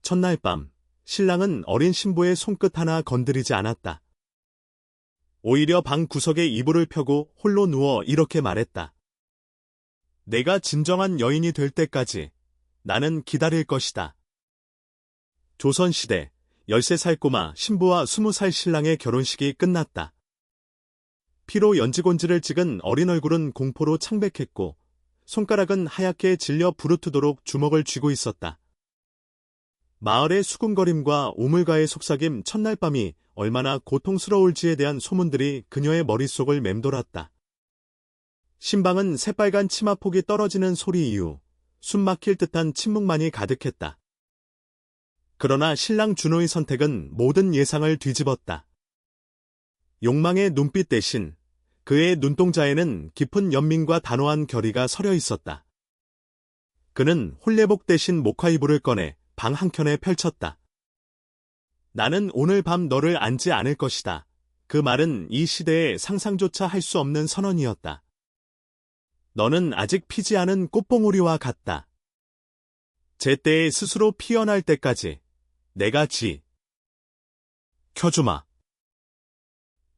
첫날 밤, 신랑은 어린 신부의 손끝 하나 건드리지 않았다. 오히려 방 구석에 이불을 펴고 홀로 누워 이렇게 말했다. 내가 진정한 여인이 될 때까지 나는 기다릴 것이다. 조선시대 13살 꼬마 신부와 20살 신랑의 결혼식이 끝났다. 피로 연지곤지를 찍은 어린 얼굴은 공포로 창백했고 손가락은 하얗게 질려 부르트도록 주먹을 쥐고 있었다. 마을의 수군거림과 우물가의 속삭임 첫날 밤이 얼마나 고통스러울지에 대한 소문들이 그녀의 머릿속을 맴돌았다. 신방은 새빨간 치마폭이 떨어지는 소리 이후 숨 막힐 듯한 침묵만이 가득했다. 그러나 신랑 준호의 선택은 모든 예상을 뒤집었다. 욕망의 눈빛 대신 그의 눈동자에는 깊은 연민과 단호한 결의가 서려 있었다. 그는 홀레복 대신 목화이불을 꺼내 방 한켠에 펼쳤다. 나는 오늘 밤 너를 안지 않을 것이다. 그 말은 이 시대에 상상조차 할 수 없는 선언이었다. 너는 아직 피지 않은 꽃봉오리와 같다. 제때에 스스로 피어날 때까지 내가 켜주마.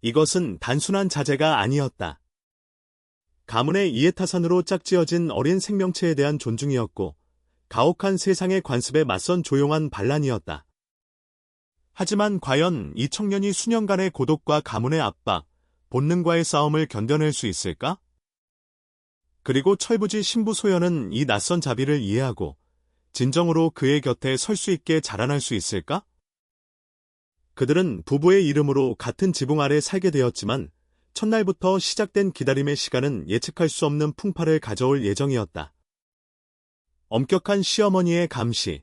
이것은 단순한 자제가 아니었다. 가문의 이해타산으로 짝지어진 어린 생명체에 대한 존중이었고 가혹한 세상의 관습에 맞선 조용한 반란이었다. 하지만 과연 이 청년이 수년간의 고독과 가문의 압박, 본능과의 싸움을 견뎌낼 수 있을까? 그리고 철부지 신부 소연은 이 낯선 자비를 이해하고 진정으로 그의 곁에 설 수 있게 자라날 수 있을까? 그들은 부부의 이름으로 같은 지붕 아래 살게 되었지만 첫날부터 시작된 기다림의 시간은 예측할 수 없는 풍파를 가져올 예정이었다. 엄격한 시어머니의 감시,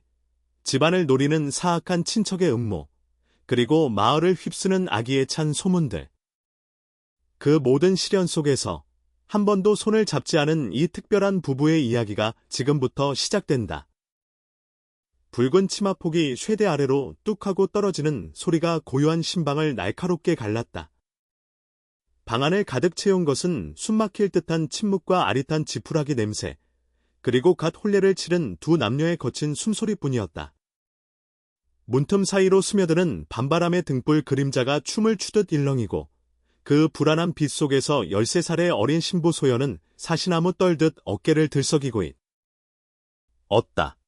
집안을 노리는 사악한 친척의 음모, 그리고 마을을 휩쓰는 악의에 찬 소문들. 그 모든 시련 속에서 한 번도 손을 잡지 않은 이 특별한 부부의 이야기가 지금부터 시작된다. 붉은 치마폭이 쇠대 아래로 뚝 하고 떨어지는 소리가 고요한 신방을 날카롭게 갈랐다. 방 안을 가득 채운 것은 숨막힐 듯한 침묵과 아릿한 지푸라기 냄새, 그리고 갓 혼례를 치른 두 남녀의 거친 숨소리뿐이었다. 문틈 사이로 스며드는 밤바람의 등불 그림자가 춤을 추듯 일렁이고 그 불안한 빛 속에서 13살의 어린 신부 소연은 사시나무 떨듯 어깨를 들썩이고 있었다.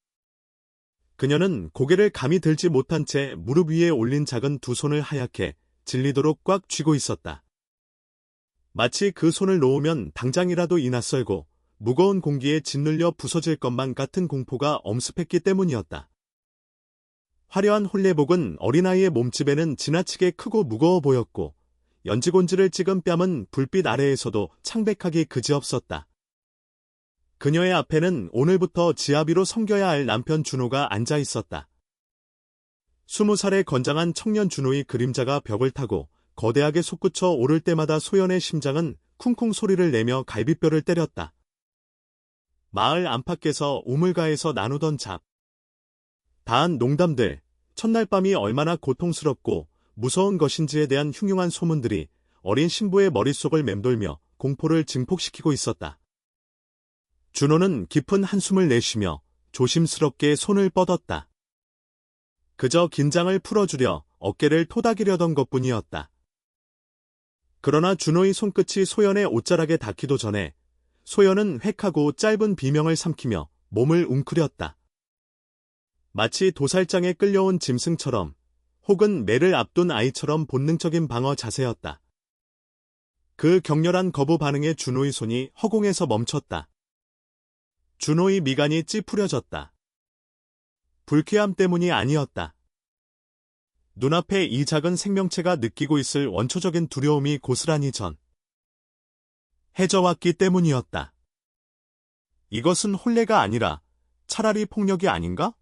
그녀는 고개를 감이 들지 못한 채 무릎 위에 올린 작은 두 손을 하얗게 질리도록 꽉 쥐고 있었다. 마치 그 손을 놓으면 당장이라도 이 낯설고 무거운 공기에 짓눌려 부서질 것만 같은 공포가 엄습했기 때문이었다. 화려한 홀레복은 어린아이의 몸집에는 지나치게 크고 무거워 보였고 연지곤지를 찍은 뺨은 불빛 아래에서도 창백하기 그지없었다. 그녀의 앞에는 오늘부터 지아비로 섬겨야 할 남편 준호가 앉아 있었다. 20살의 건장한 청년 준호의 그림자가 벽을 타고 거대하게 솟구쳐 오를 때마다 소연의 심장은 쿵쿵 소리를 내며 갈비뼈를 때렸다. 마을 안팎에서 우물가에서 나누던 다한 농담들, 첫날 밤이 얼마나 고통스럽고 무서운 것인지에 대한 흉흉한 소문들이 어린 신부의 머릿속을 맴돌며 공포를 증폭시키고 있었다. 준호는 깊은 한숨을 내쉬며 조심스럽게 손을 뻗었다. 그저 긴장을 풀어주려 어깨를 토닥이려던 것뿐이었다. 그러나 준호의 손끝이 소연의 옷자락에 닿기도 전에 소연은 획하고 짧은 비명을 삼키며 몸을 웅크렸다. 마치 도살장에 끌려온 짐승처럼 혹은 매를 앞둔 아이처럼 본능적인 방어 자세였다. 그 격렬한 거부 반응에 준호의 손이 허공에서 멈췄다. 준호의 미간이 찌푸려졌다. 불쾌함 때문이 아니었다. 눈앞에 이 작은 생명체가 느끼고 있을 원초적인 두려움이 고스란히 해져왔기 때문이었다. 이것은 혼례가 아니라 차라리 폭력이 아닌가?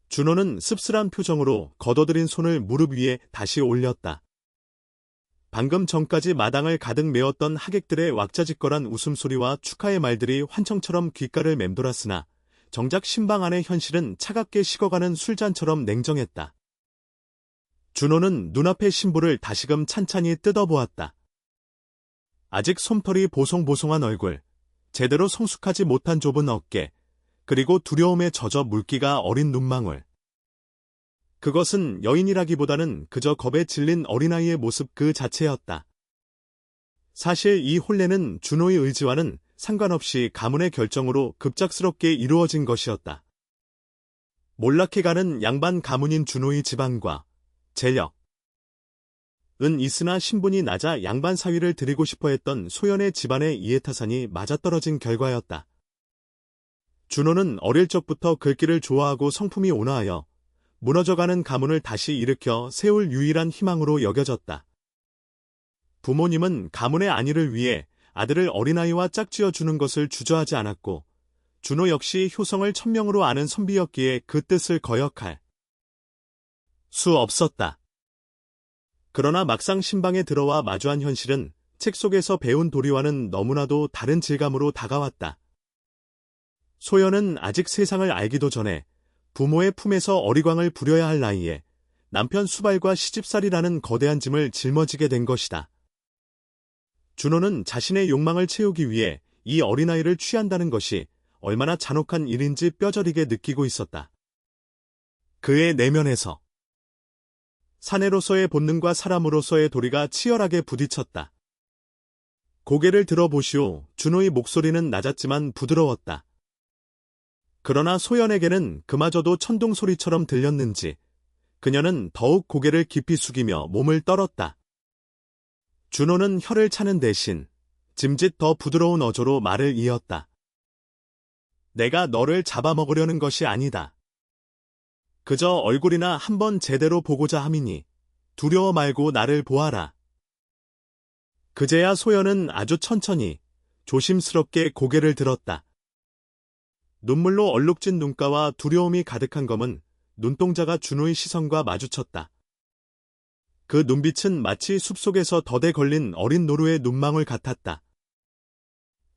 준호는 씁쓸한 표정으로 걷어들인 손을 무릎 위에 다시 올렸다. 방금 전까지 마당을 가득 메웠던 하객들의 왁자지껄한 웃음소리와 축하의 말들이 환청처럼 귓가를 맴돌았으나 정작 신방 안의 현실은 차갑게 식어가는 술잔처럼 냉정했다. 준호는 눈앞의 신부를 다시금 찬찬히 뜯어보았다. 아직 솜털이 보송보송한 얼굴, 제대로 성숙하지 못한 좁은 어깨, 그리고 두려움에 젖어 물기가 어린 눈망울. 그것은 여인이라기보다는 그저 겁에 질린 어린아이의 모습 그 자체였다. 사실 이 혼례는 준호의 의지와는 상관없이 가문의 결정으로 급작스럽게 이루어진 것이었다. 몰락해가는 양반 가문인 준호의 집안과 재력, 은 있으나 신분이 낮아 양반 사위를 드리고 싶어 했던 소연의 집안의 이해타산이 맞아떨어진 결과였다. 준호는 어릴 적부터 글귀를 좋아하고 성품이 온화하여 무너져가는 가문을 다시 일으켜 세울 유일한 희망으로 여겨졌다. 부모님은 가문의 안위를 위해 아들을 어린아이와 짝지어 주는 것을 주저하지 않았고 준호 역시 효성을 천명으로 아는 선비였기에 그 뜻을 거역할 수 없었다. 그러나 막상 신방에 들어와 마주한 현실은 책 속에서 배운 도리와는 너무나도 다른 질감으로 다가왔다. 소연은 아직 세상을 알기도 전에 부모의 품에서 어리광을 부려야 할 나이에 남편 수발과 시집살이라는 거대한 짐을 짊어지게 된 것이다. 준호는 자신의 욕망을 채우기 위해 이 어린아이를 취한다는 것이 얼마나 잔혹한 일인지 뼈저리게 느끼고 있었다. 그의 내면에서 사내로서의 본능과 사람으로서의 도리가 치열하게 부딪혔다. 고개를 들어보시오. 준호의 목소리는 낮았지만 부드러웠다. 그러나 소연에게는 그마저도 천둥소리처럼 들렸는지 그녀는 더욱 고개를 깊이 숙이며 몸을 떨었다. 준호는 혀를 차는 대신 짐짓 더 부드러운 어조로 말을 이었다. 내가 너를 잡아먹으려는 것이 아니다. 그저 얼굴이나 한번 제대로 보고자 함이니 두려워 말고 나를 보아라. 그제야 소연은 아주 천천히 조심스럽게 고개를 들었다. 눈물로 얼룩진 눈가와 두려움이 가득한 검은 눈동자가 준호의 시선과 마주쳤다. 그 눈빛은 마치 숲속에서 덫에 걸린 어린 노루의 눈망울 같았다.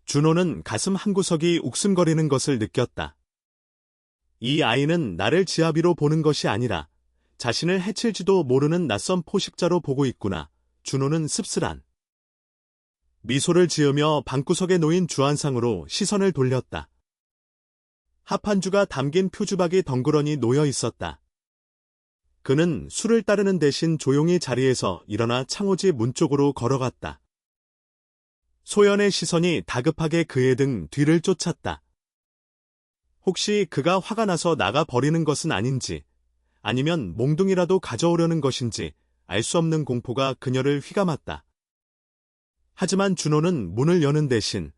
준호는 가슴 한구석이 욱신거리는 것을 느꼈다. 이 아이는 나를 지아비로 보는 것이 아니라 자신을 해칠지도 모르는 낯선 포식자로 보고 있구나. 준호는 씁쓸한 미소를 지으며 방구석에 놓인 주안상으로 시선을 돌렸다. 합한주가 담긴 표주박이 덩그러니 놓여 있었다. 그는 술을 따르는 대신 조용히 자리에서 일어나 창호지 문 쪽으로 걸어갔다. 소연의 시선이 다급하게 그의 등 뒤를 쫓았다. 혹시 그가 화가 나서 나가 버리는 것은 아닌지, 아니면 몽둥이라도 가져오려는 것인지 알 수 없는 공포가 그녀를 휘감았다. 하지만 준호는 문을 여는 대신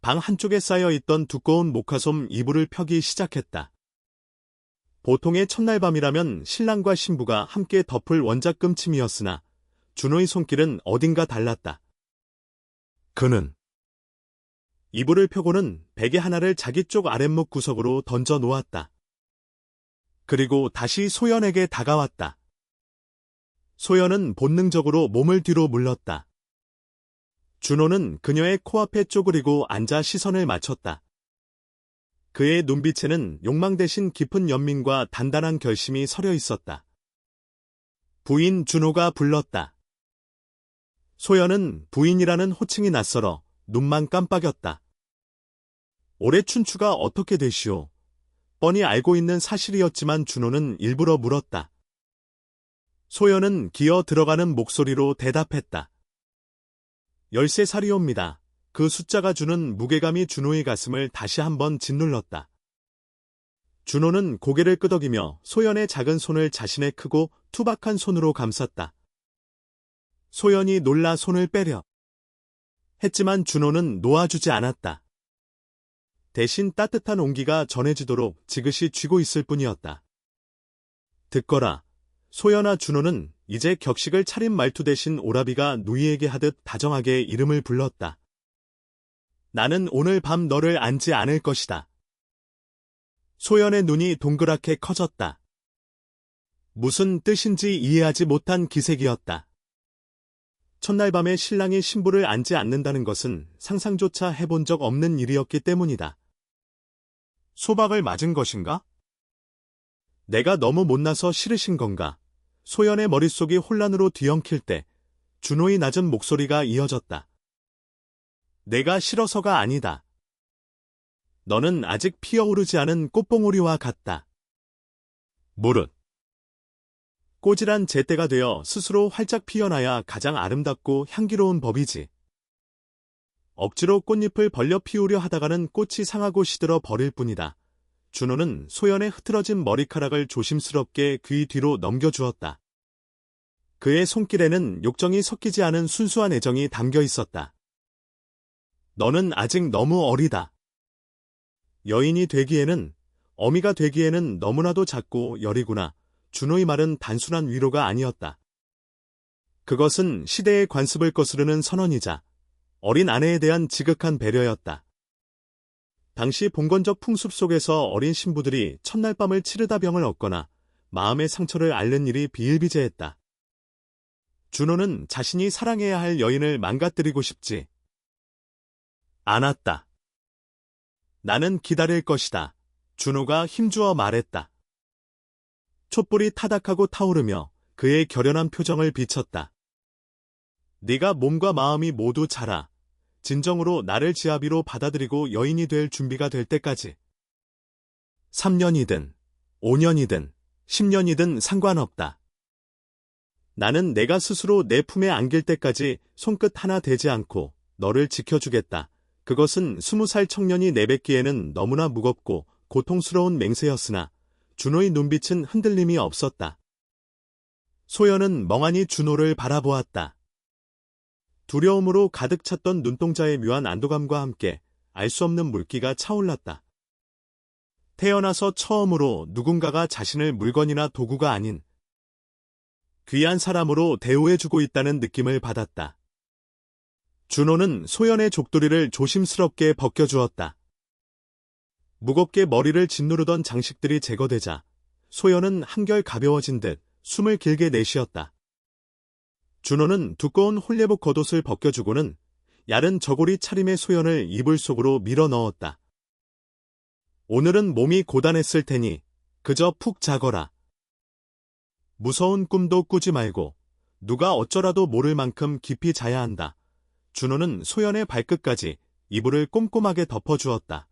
방 한쪽에 쌓여있던 두꺼운 목화솜 이불을 펴기 시작했다. 보통의 첫날 밤이라면 신랑과 신부가 함께 덮을 원작금침이었으나 준호의 손길은 어딘가 달랐다. 그는 이불을 펴고는 베개 하나를 자기 쪽 아랫목 구석으로 던져 놓았다. 그리고 다시 소연에게 다가왔다. 소연은 본능적으로 몸을 뒤로 물렀다. 준호는 그녀의 코앞에 쪼그리고 앉아 시선을 맞췄다. 그의 눈빛에는 욕망 대신 깊은 연민과 단단한 결심이 서려 있었다. 부인 준호가 불렀다. 소연은 부인이라는 호칭이 낯설어 눈만 깜빡였다. 올해 춘추가 어떻게 되시오? 뻔히 알고 있는 사실이었지만 준호는 일부러 물었다. 소연은 기어 들어가는 목소리로 대답했다. 13살이옵니다. 그 숫자가 주는 무게감이 준호의 가슴을 다시 한번 짓눌렀다. 준호는 고개를 끄덕이며 소연의 작은 손을 자신의 크고 투박한 손으로 감쌌다. 소연이 놀라 손을 빼려 했지만 준호는 놓아주지 않았다. 대신 따뜻한 온기가 전해지도록 지그시 쥐고 있을 뿐이었다. 듣거라. 소연아. 준호는 이제 격식을 차린 말투 대신 오라비가 누이에게 하듯 다정하게 이름을 불렀다. 나는 오늘 밤 너를 안지 않을 것이다. 소연의 눈이 동그랗게 커졌다. 무슨 뜻인지 이해하지 못한 기색이었다. 첫날 밤에 신랑이 신부를 안지 않는다는 것은 상상조차 해본 적 없는 일이었기 때문이다. 소박을 맞은 것인가? 내가 너무 못나서 싫으신 건가? 소연의 머릿속이 혼란으로 뒤엉킬 때 준호의 낮은 목소리가 이어졌다. 내가 싫어서가 아니다. 너는 아직 피어오르지 않은 꽃봉오리와 같다. 무릇 꼬질한 제때가 되어 스스로 활짝 피어나야 가장 아름답고 향기로운 법이지. 억지로 꽃잎을 벌려 피우려 하다가는 꽃이 상하고 시들어 버릴 뿐이다. 준호는 소연의 흐트러진 머리카락을 조심스럽게 귀 뒤로 넘겨주었다. 그의 손길에는 욕정이 섞이지 않은 순수한 애정이 담겨 있었다. 너는 아직 너무 어리다. 여인이 되기에는, 어미가 되기에는 너무나도 작고 여리구나. 준호의 말은 단순한 위로가 아니었다. 그것은 시대의 관습을 거스르는 선언이자 어린 아내에 대한 지극한 배려였다. 당시 봉건적 풍습 속에서 어린 신부들이 첫날 밤을 치르다 병을 얻거나 마음의 상처를 앓는 일이 비일비재했다. 준호는 자신이 사랑해야 할 여인을 망가뜨리고 싶지 않았다. 나는 기다릴 것이다. 준호가 힘주어 말했다. 촛불이 타닥하고 타오르며 그의 결연한 표정을 비쳤다. 네가 몸과 마음이 모두 자라 진정으로 나를 지아비로 받아들이고 여인이 될 준비가 될 때까지 3년이든 5년이든 10년이든 상관없다. 나는 내가 스스로 내 품에 안길 때까지 손끝 하나 대지 않고 너를 지켜주겠다. 그것은 20살 청년이 내뱉기에는 너무나 무겁고 고통스러운 맹세였으나 준호의 눈빛은 흔들림이 없었다. 소연은 멍하니 준호를 바라보았다. 두려움으로 가득 찼던 눈동자의 묘한 안도감과 함께 알 수 없는 물기가 차올랐다. 태어나서 처음으로 누군가가 자신을 물건이나 도구가 아닌 귀한 사람으로 대우해주고 있다는 느낌을 받았다. 준호는 소연의 족도리를 조심스럽게 벗겨주었다. 무겁게 머리를 짓누르던 장식들이 제거되자 소연은 한결 가벼워진 듯 숨을 길게 내쉬었다. 준호는 두꺼운 홀레복 겉옷을 벗겨주고는 야른 저고리 차림의 소연을 이불 속으로 밀어 넣었다. 오늘은 몸이 고단했을 테니 그저 푹 자거라. 무서운 꿈도 꾸지 말고 누가 어쩌라도 모를 만큼 깊이 자야 한다. 준호는 소연의 발끝까지 이불을 꼼꼼하게 덮어주었다.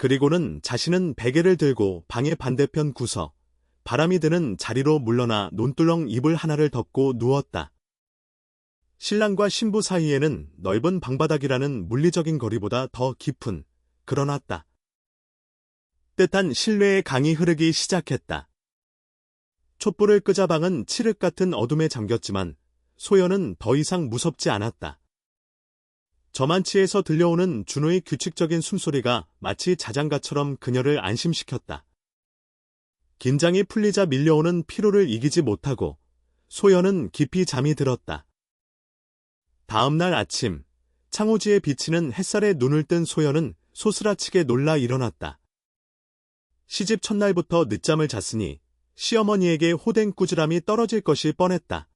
그리고는 자신은 베개를 들고 방의 반대편 구석, 바람이 드는 자리로 물러나 논두렁 이불 하나를 덮고 누웠다. 신랑과 신부 사이에는 넓은 방바닥이라는 물리적인 거리보다 더 깊은, 그러나 따뜻한 신뢰의 강이 흐르기 시작했다. 촛불을 끄자 방은 칠흑 같은 어둠에 잠겼지만 소연은 더 이상 무섭지 않았다. 저만치에서 들려오는 준호의 규칙적인 숨소리가 마치 자장가처럼 그녀를 안심시켰다. 긴장이 풀리자 밀려오는 피로를 이기지 못하고 소연은 깊이 잠이 들었다. 다음 날 아침, 창호지에 비치는 햇살에 눈을 뜬 소연은 소스라치게 놀라 일어났다. 시집 첫날부터 늦잠을 잤으니 시어머니에게 호된 꾸지람이 떨어질 것이 뻔했다.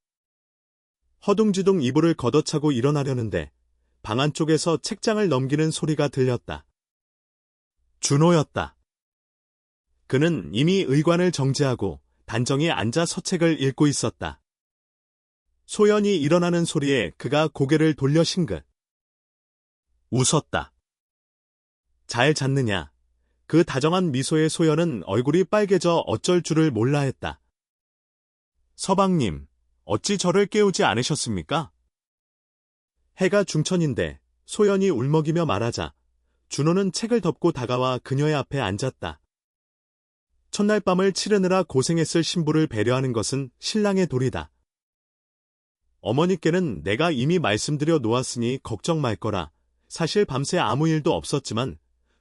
허둥지둥 이불을 걷어차고 일어나려는데 방 안쪽에서 책장을 넘기는 소리가 들렸다. 준호였다. 그는 이미 의관을 정지하고 단정히 앉아 서책을 읽고 있었다. 소연이 일어나는 소리에 그가 고개를 돌려 싱긋 웃었다. 잘 잤느냐? 그 다정한 미소의 소연은 얼굴이 빨개져 어쩔 줄을 몰라 했다. 서방님, 어찌 저를 깨우지 않으셨습니까? 해가 중천인데 소연이 울먹이며 말하자 준호는 책을 덮고 다가와 그녀의 앞에 앉았다. 첫날 밤을 치르느라 고생했을 신부를 배려하는 것은 신랑의 도리다. 어머니께는 내가 이미 말씀드려 놓았으니 걱정 말 거라. 사실 밤새 아무 일도 없었지만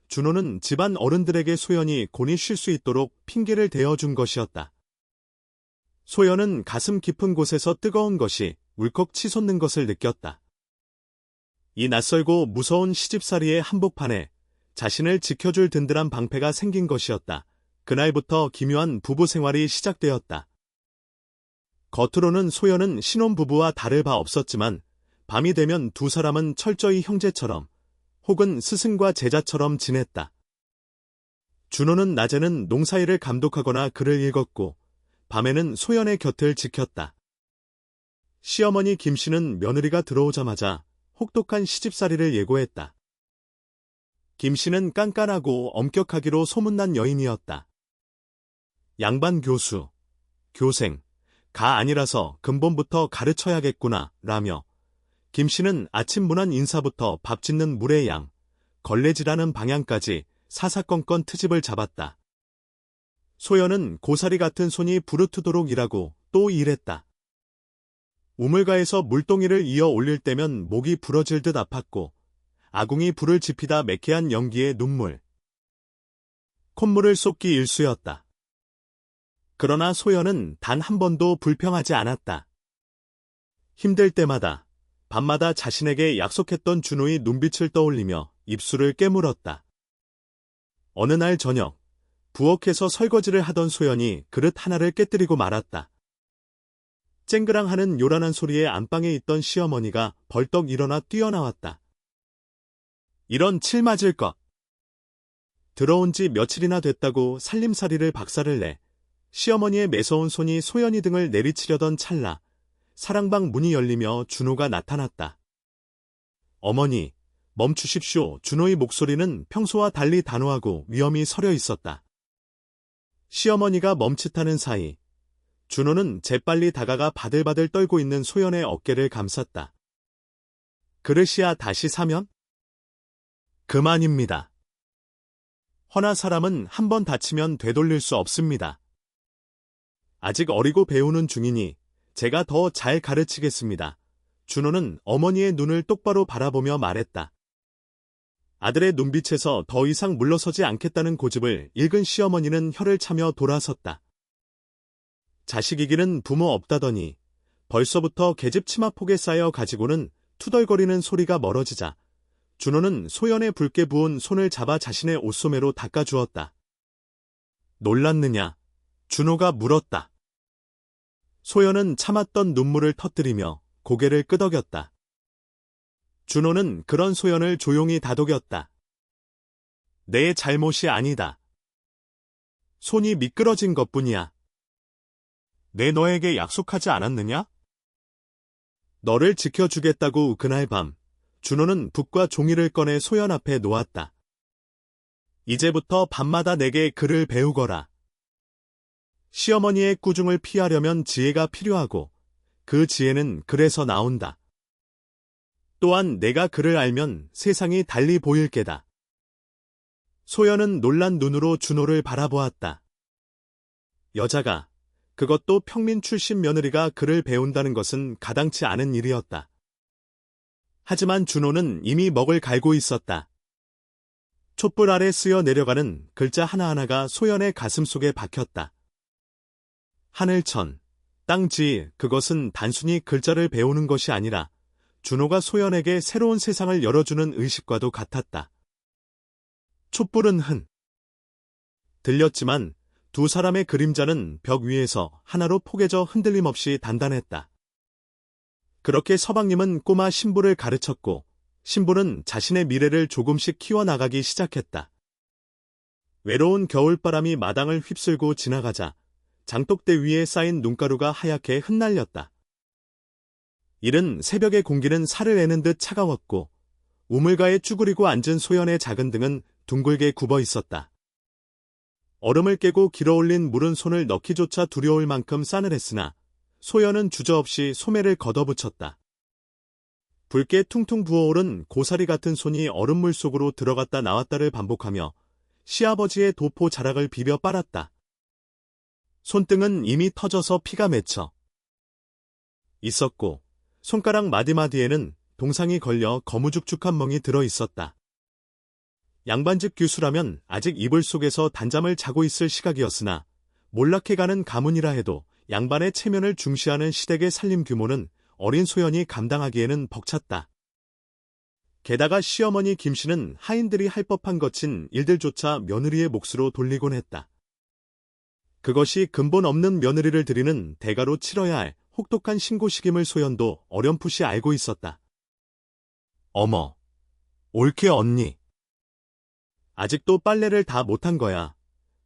준호는 집안 어른들에게 소연이 곤히 쉴 수 있도록 핑계를 대어준 것이었다. 소연은 가슴 깊은 곳에서 뜨거운 것이 울컥 치솟는 것을 느꼈다. 이 낯설고 무서운 시집살이의 한복판에 자신을 지켜줄 든든한 방패가 생긴 것이었다. 그날부터 기묘한 부부 생활이 시작되었다. 겉으로는 소연은 신혼부부와 다를 바 없었지만 밤이 되면 두 사람은 철저히 형제처럼 혹은 스승과 제자처럼 지냈다. 준호는 낮에는 농사일을 감독하거나 글을 읽었고 밤에는 소연의 곁을 지켰다. 시어머니 김씨는 며느리가 들어오자마자 혹독한 시집살이를 예고했다. 김씨는 깐깐하고 엄격하기로 소문난 여인이었다. 양반 교수, 교생, 가 아니라서 근본부터 가르쳐야겠구나, 라며 김씨는 아침 문안 인사부터 밥 짓는 물의 양, 걸레질하는 방향까지 사사건건 트집을 잡았다. 소연은 고사리 같은 손이 부르트도록 일하고 또 일했다. 우물가에서 물동이를 이어 올릴 때면 목이 부러질 듯 아팠고 아궁이 불을 지피다 매캐한 연기에 눈물, 콧물을 쏟기 일쑤였다. 그러나 소연은 단 한 번도 불평하지 않았다. 힘들 때마다 밤마다 자신에게 약속했던 준호의 눈빛을 떠올리며 입술을 깨물었다. 어느 날 저녁, 부엌에서 설거지를 하던 소연이 그릇 하나를 깨뜨리고 말았다. 쨍그랑하는 요란한 소리에 안방에 있던 시어머니가 벌떡 일어나 뛰어나왔다. 이런 칠 맞을 것. 들어온 지 며칠이나 됐다고 살림살이를 박살을 내 시어머니의 매서운 손이 소연이 등을 내리치려던 찰나 사랑방 문이 열리며 준호가 나타났다. 어머니, 멈추십시오. 준호의 목소리는 평소와 달리 단호하고 위험이 서려 있었다. 시어머니가 멈칫하는 사이 준호는 재빨리 다가가 바들바들 떨고 있는 소연의 어깨를 감쌌다. 그릇이야 다시 사면? 그만입니다. 허나 사람은 한 번 다치면 되돌릴 수 없습니다. 아직 어리고 배우는 중이니 제가 더 잘 가르치겠습니다. 준호는 어머니의 눈을 똑바로 바라보며 말했다. 아들의 눈빛에서 더 이상 물러서지 않겠다는 고집을 읽은 시어머니는 혀를 차며 돌아섰다. 자식이기는 부모 없다더니 벌써부터 계집 치마폭에 쌓여 가지고는 투덜거리는 소리가 멀어지자 준호는 소연의 붉게 부은 손을 잡아 자신의 옷소매로 닦아주었다. 놀랐느냐? 준호가 물었다. 소연은 참았던 눈물을 터뜨리며 고개를 끄덕였다. 준호는 그런 소연을 조용히 다독였다. 내 잘못이 아니다. 손이 미끄러진 것뿐이야. 내 너에게 약속하지 않았느냐? 너를 지켜주겠다고 그날 밤 준호는 붓과 종이를 꺼내 소연 앞에 놓았다. 이제부터 밤마다 내게 글을 배우거라. 시어머니의 꾸중을 피하려면 지혜가 필요하고 그 지혜는 글에서 나온다. 또한 내가 글을 알면 세상이 달리 보일 게다. 소연은 놀란 눈으로 준호를 바라보았다. 여자가, 그것도 평민 출신 며느리가 글을 배운다는 것은 가당치 않은 일이었다. 하지만 준호는 이미 먹을 갈고 있었다. 촛불 아래 쓰여 내려가는 글자 하나하나가 소연의 가슴 속에 박혔다. 하늘천, 땅지, 그것은 단순히 글자를 배우는 것이 아니라 준호가 소연에게 새로운 세상을 열어주는 의식과도 같았다. 촛불은 들렸지만 두 사람의 그림자는 벽 위에서 하나로 포개져 흔들림 없이 단단했다. 그렇게 서방님은 꼬마 신부를 가르쳤고 신부는 자신의 미래를 조금씩 키워나가기 시작했다. 외로운 겨울바람이 마당을 휩쓸고 지나가자 장독대 위에 쌓인 눈가루가 하얗게 흩날렸다. 이른 새벽의 공기는 살을 내는 듯 차가웠고 우물가에 쭈그리고 앉은 소연의 작은 등은 둥글게 굽어 있었다. 얼음을 깨고 길어올린 물은 손을 넣기조차 두려울 만큼 싸늘했으나 소연은 주저없이 소매를 걷어붙였다. 붉게 퉁퉁 부어오른 고사리 같은 손이 얼음물 속으로 들어갔다 나왔다를 반복하며 시아버지의 도포 자락을 비벼 빨았다. 손등은 이미 터져서 피가 맺혀 있었고 손가락 마디마디에는 동상이 걸려 거무죽죽한 멍이 들어 있었다. 양반집 규수라면 아직 이불 속에서 단잠을 자고 있을 시각이었으나 몰락해가는 가문이라 해도 양반의 체면을 중시하는 시댁의 살림 규모는 어린 소연이 감당하기에는 벅찼다. 게다가 시어머니 김씨는 하인들이 할 법한 거친 일들조차 며느리의 몫으로 돌리곤 했다. 그것이 근본 없는 며느리를 들이는 대가로 치러야 할 혹독한 신고식임을 소연도 어렴풋이 알고 있었다. 어머, 옳게 언니. 아직도 빨래를 다 못한 거야.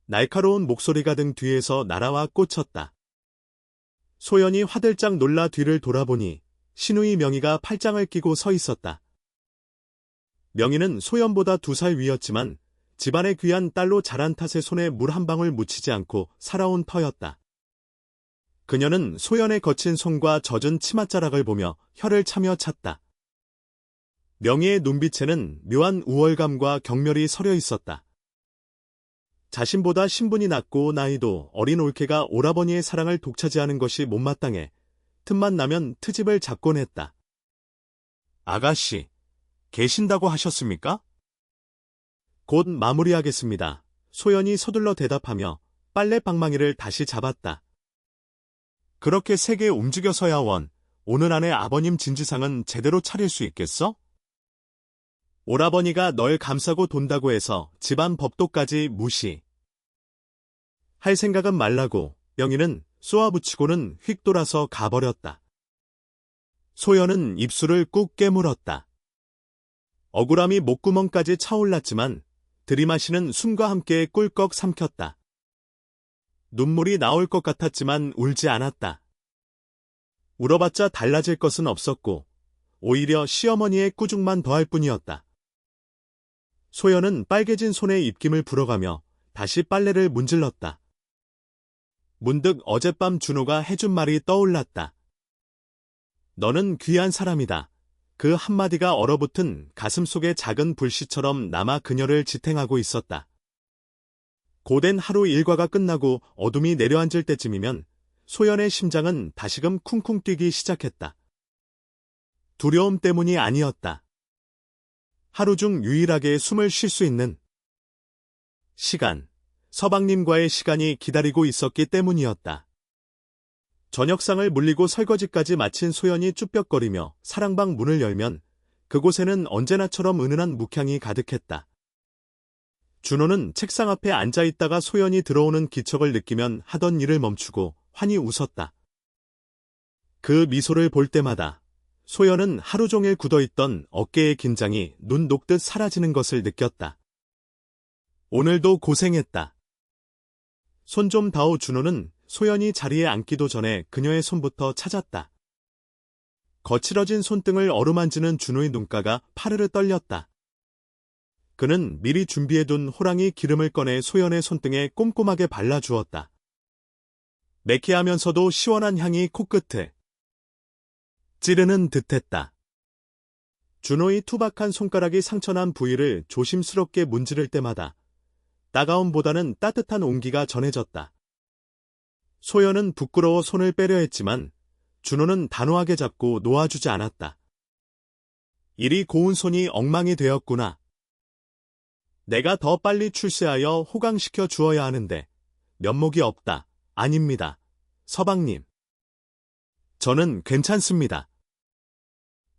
날카로운 목소리가 등 뒤에서 날아와 꽂혔다. 소연이 화들짝 놀라 뒤를 돌아보니 시누이 명희가 팔짱을 끼고 서 있었다. 명희는 소연보다 2살 위였지만 집안의 귀한 딸로 자란 탓에 손에 물 한 방울 묻히지 않고 살아온 터였다. 그녀는 소연의 거친 손과 젖은 치맛자락을 보며 혀를 차며 찼다. 명희의 눈빛에는 묘한 우월감과 경멸이 서려 있었다. 자신보다 신분이 낮고 나이도 어린 올케가 오라버니의 사랑을 독차지하는 것이 못마땅해 틈만 나면 트집을 잡곤 했다. 아가씨, 계신다고 하셨습니까? 곧 마무리하겠습니다. 소연이 서둘러 대답하며 빨래 방망이를 다시 잡았다. 그렇게 세게 움직여서야 오늘 안에 아버님 진지상은 제대로 차릴 수 있겠어? 오라버니가 널 감싸고 돈다고 해서 집안 법도까지 무시. 할 생각은 말라고 명희는 쏘아붙이고는 휙 돌아서 가버렸다. 소연은 입술을 꾹 깨물었다. 억울함이 목구멍까지 차올랐지만 들이마시는 숨과 함께 꿀꺽 삼켰다. 눈물이 나올 것 같았지만 울지 않았다. 울어봤자 달라질 것은 없었고 오히려 시어머니의 꾸중만 더할 뿐이었다. 소연은 빨개진 손에 입김을 불어가며 다시 빨래를 문질렀다. 문득 어젯밤 준호가 해준 말이 떠올랐다. 너는 귀한 사람이다. 그 한마디가 얼어붙은 가슴속의 작은 불씨처럼 남아 그녀를 지탱하고 있었다. 고된 하루 일과가 끝나고 어둠이 내려앉을 때쯤이면 소연의 심장은 다시금 쿵쿵 뛰기 시작했다. 두려움 때문이 아니었다. 하루 중 유일하게 숨을 쉴 수 있는 시간, 서방님과의 시간이 기다리고 있었기 때문이었다. 저녁상을 물리고 설거지까지 마친 소연이 쭈뼛거리며 사랑방 문을 열면 그곳에는 언제나처럼 은은한 묵향이 가득했다. 준호는 책상 앞에 앉아있다가 소연이 들어오는 기척을 느끼면 하던 일을 멈추고 환히 웃었다. 그 미소를 볼 때마다 소연은 하루 종일 굳어있던 어깨의 긴장이 눈 녹듯 사라지는 것을 느꼈다. 오늘도 고생했다. 손 좀 다오. 준호는 소연이 자리에 앉기도 전에 그녀의 손부터 찾았다. 거칠어진 손등을 어루만지는 준호의 눈가가 파르르 떨렸다. 그는 미리 준비해둔 호랑이 기름을 꺼내 소연의 손등에 꼼꼼하게 발라주었다. 매캐하면서도 시원한 향이 코끝에 찌르는 듯했다. 준호의 투박한 손가락이 상처난 부위를 조심스럽게 문지를 때마다 따가움보다는 따뜻한 온기가 전해졌다. 소연은 부끄러워 손을 빼려 했지만 준호는 단호하게 잡고 놓아주지 않았다. 이리 고운 손이 엉망이 되었구나. 내가 더 빨리 출세하여 호강시켜 주어야 하는데 면목이 없다. 아닙니다. 서방님. 저는 괜찮습니다.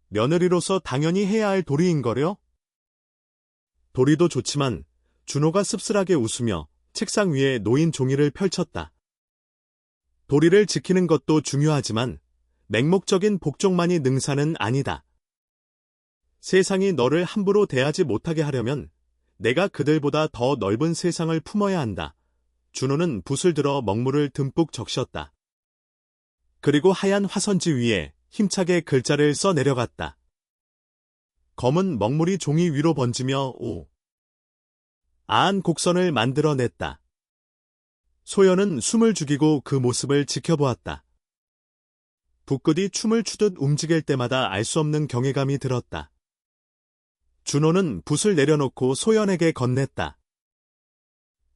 며느리로서 당연히 해야 할 도리인거려? 도리도 좋지만 준호가 씁쓸하게 웃으며 책상 위에 놓인 종이를 펼쳤다. 도리를 지키는 것도 중요하지만 맹목적인 복종만이 능사는 아니다. 세상이 너를 함부로 대하지 못하게 하려면 내가 그들보다 더 넓은 세상을 품어야 한다. 준호는 붓을 들어 먹물을 듬뿍 적셨다. 그리고 하얀 화선지 위에 힘차게 글자를 써 내려갔다. 검은 먹물이 종이 위로 번지며 아한 곡선을 만들어냈다. 소연은 숨을 죽이고 그 모습을 지켜보았다. 붓끝이 춤을 추듯 움직일 때마다 알 수 없는 경외감이 들었다. 준호는 붓을 내려놓고 소연에게 건넸다.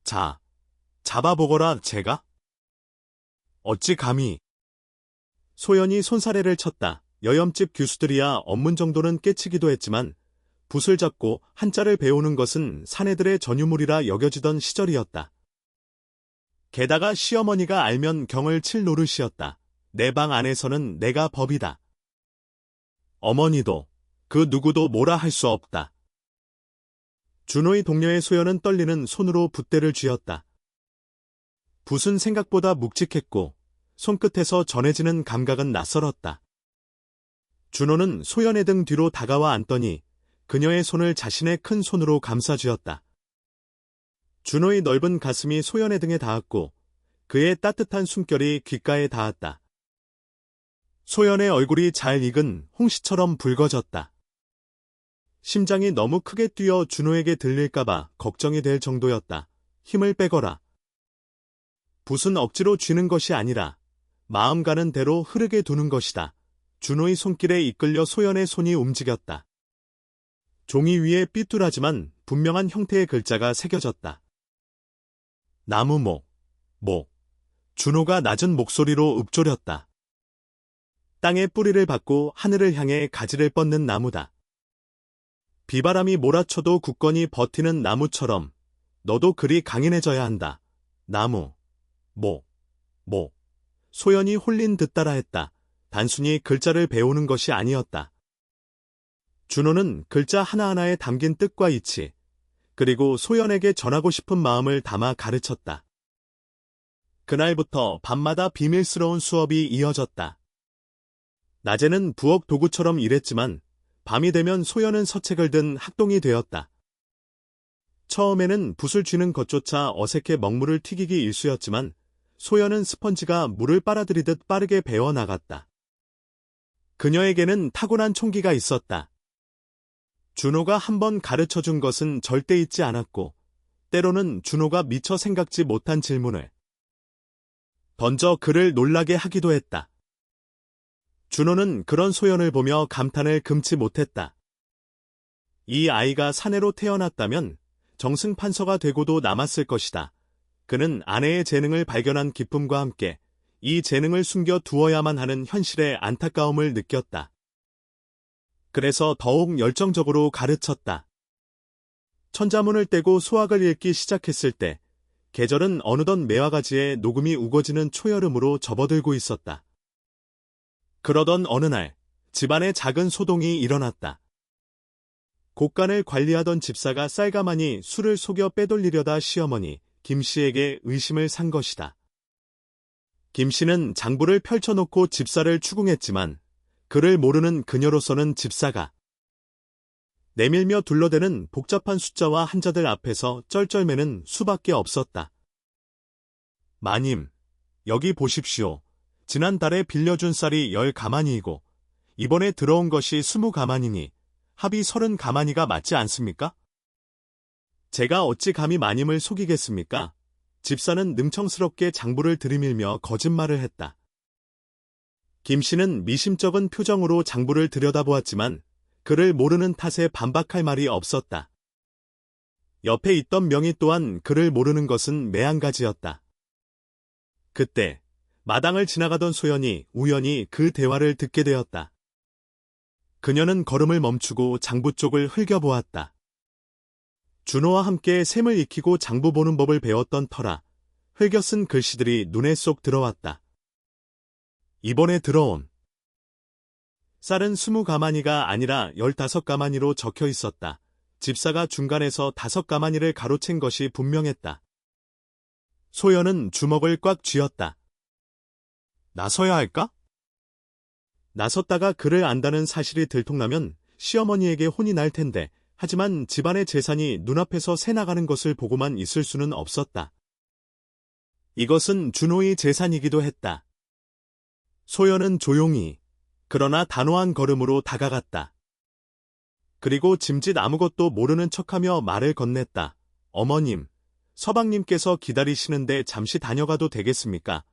자, 잡아보거라. 제가? 어찌 감히. 소연이 손사래를 쳤다. 여염집 교수들이야 업문 정도는 깨치기도 했지만 붓을 잡고 한자를 배우는 것은 사내들의 전유물이라 여겨지던 시절이었다. 게다가 시어머니가 알면 경을 칠 노릇이었다. 내 방 안에서는 내가 법이다. 어머니도 그 누구도 뭐라 할 수 없다. 준호의 동료의 소연은 떨리는 손으로 붓대를 쥐었다. 붓은 생각보다 묵직했고 손끝에서 전해지는 감각은 낯설었다. 준호는 소연의 등 뒤로 다가와 앉더니 그녀의 손을 자신의 큰 손으로 감싸쥐었다. 준호의 넓은 가슴이 소연의 등에 닿았고 그의 따뜻한 숨결이 귓가에 닿았다. 소연의 얼굴이 잘 익은 홍시처럼 붉어졌다. 심장이 너무 크게 뛰어 준호에게 들릴까봐 걱정이 될 정도였다. 힘을 빼거라. 붓은 억지로 쥐는 것이 아니라 마음 가는 대로 흐르게 두는 것이다. 준호의 손길에 이끌려 소연의 손이 움직였다. 종이 위에 삐뚤하지만 분명한 형태의 글자가 새겨졌다. 나무목, 목. 준호가 낮은 목소리로 읊조렸다. 땅에 뿌리를 받고 하늘을 향해 가지를 뻗는 나무다. 비바람이 몰아쳐도 굳건히 버티는 나무처럼 너도 그리 강인해져야 한다. 나무, 목, 목. 소연이 홀린 듯 따라했다. 단순히 글자를 배우는 것이 아니었다. 준호는 글자 하나하나에 담긴 뜻과 이치, 그리고 소연에게 전하고 싶은 마음을 담아 가르쳤다. 그날부터 밤마다 비밀스러운 수업이 이어졌다. 낮에는 부엌 도구처럼 일했지만 밤이 되면 소연은 서책을 든 학동이 되었다. 처음에는 붓을 쥐는 것조차 어색해 먹물을 튀기기 일쑤였지만 소연은 스펀지가 물을 빨아들이듯 빠르게 배워나갔다. 그녀에게는 타고난 총기가 있었다. 준호가 한번 가르쳐준 것은 절대 잊지 않았고 때로는 준호가 미처 생각지 못한 질문을 던져 그를 놀라게 하기도 했다. 준호는 그런 소연을 보며 감탄을 금치 못했다. 이 아이가 사내로 태어났다면 정승판서가 되고도 남았을 것이다. 그는 아내의 재능을 발견한 기쁨과 함께 이 재능을 숨겨 두어야만 하는 현실의 안타까움을 느꼈다. 그래서 더욱 열정적으로 가르쳤다. 천자문을 떼고 수학을 읽기 시작했을 때 계절은 어느덧 매화 가지에 녹음이 우거지는 초여름으로 접어들고 있었다. 그러던 어느 날 집안에 작은 소동이 일어났다. 곡간을 관리하던 집사가 쌀가마니 술을 속여 빼돌리려다 시어머니 김씨에게 의심을 산 것이다. 김씨는 장부를 펼쳐놓고 집사를 추궁했지만 그를 모르는 그녀로서는 집사가 내밀며 둘러대는 복잡한 숫자와 한자들 앞에서 쩔쩔매는 수밖에 없었다. 마님, 여기 보십시오. 지난달에 빌려준 쌀이 10가마니이고 이번에 들어온 것이 20가마니니 합이 30가마니가 맞지 않습니까? 제가 어찌 감히 마님을 속이겠습니까? 집사는 능청스럽게 장부를 들이밀며 거짓말을 했다. 김씨는 미심쩍은 표정으로 장부를 들여다보았지만 그를 모르는 탓에 반박할 말이 없었다. 옆에 있던 명희 또한 그를 모르는 것은 매한가지였다. 그때 마당을 지나가던 소연이 우연히 그 대화를 듣게 되었다. 그녀는 걸음을 멈추고 장부 쪽을 흘겨보았다. 준호와 함께 셈을 익히고 장부 보는 법을 배웠던 터라 흘겨 쓴 글씨들이 눈에 쏙 들어왔다. 이번에 들어온 쌀은 20가마니가 아니라 15가마니로 적혀 있었다. 집사가 중간에서 5가마니를 가로챈 것이 분명했다. 소연은 주먹을 꽉 쥐었다. 나서야 할까? 나섰다가 그를 안다는 사실이 들통나면 시어머니에게 혼이 날 텐데 하지만 집안의 재산이 눈앞에서 새나가는 것을 보고만 있을 수는 없었다. 이것은 준호의 재산이기도 했다. 소연은 조용히 그러나 단호한 걸음으로 다가갔다. 그리고 짐짓 아무것도 모르는 척하며 말을 건넸다. 어머님, 서방님께서 기다리시는데 잠시 다녀가도 되겠습니까?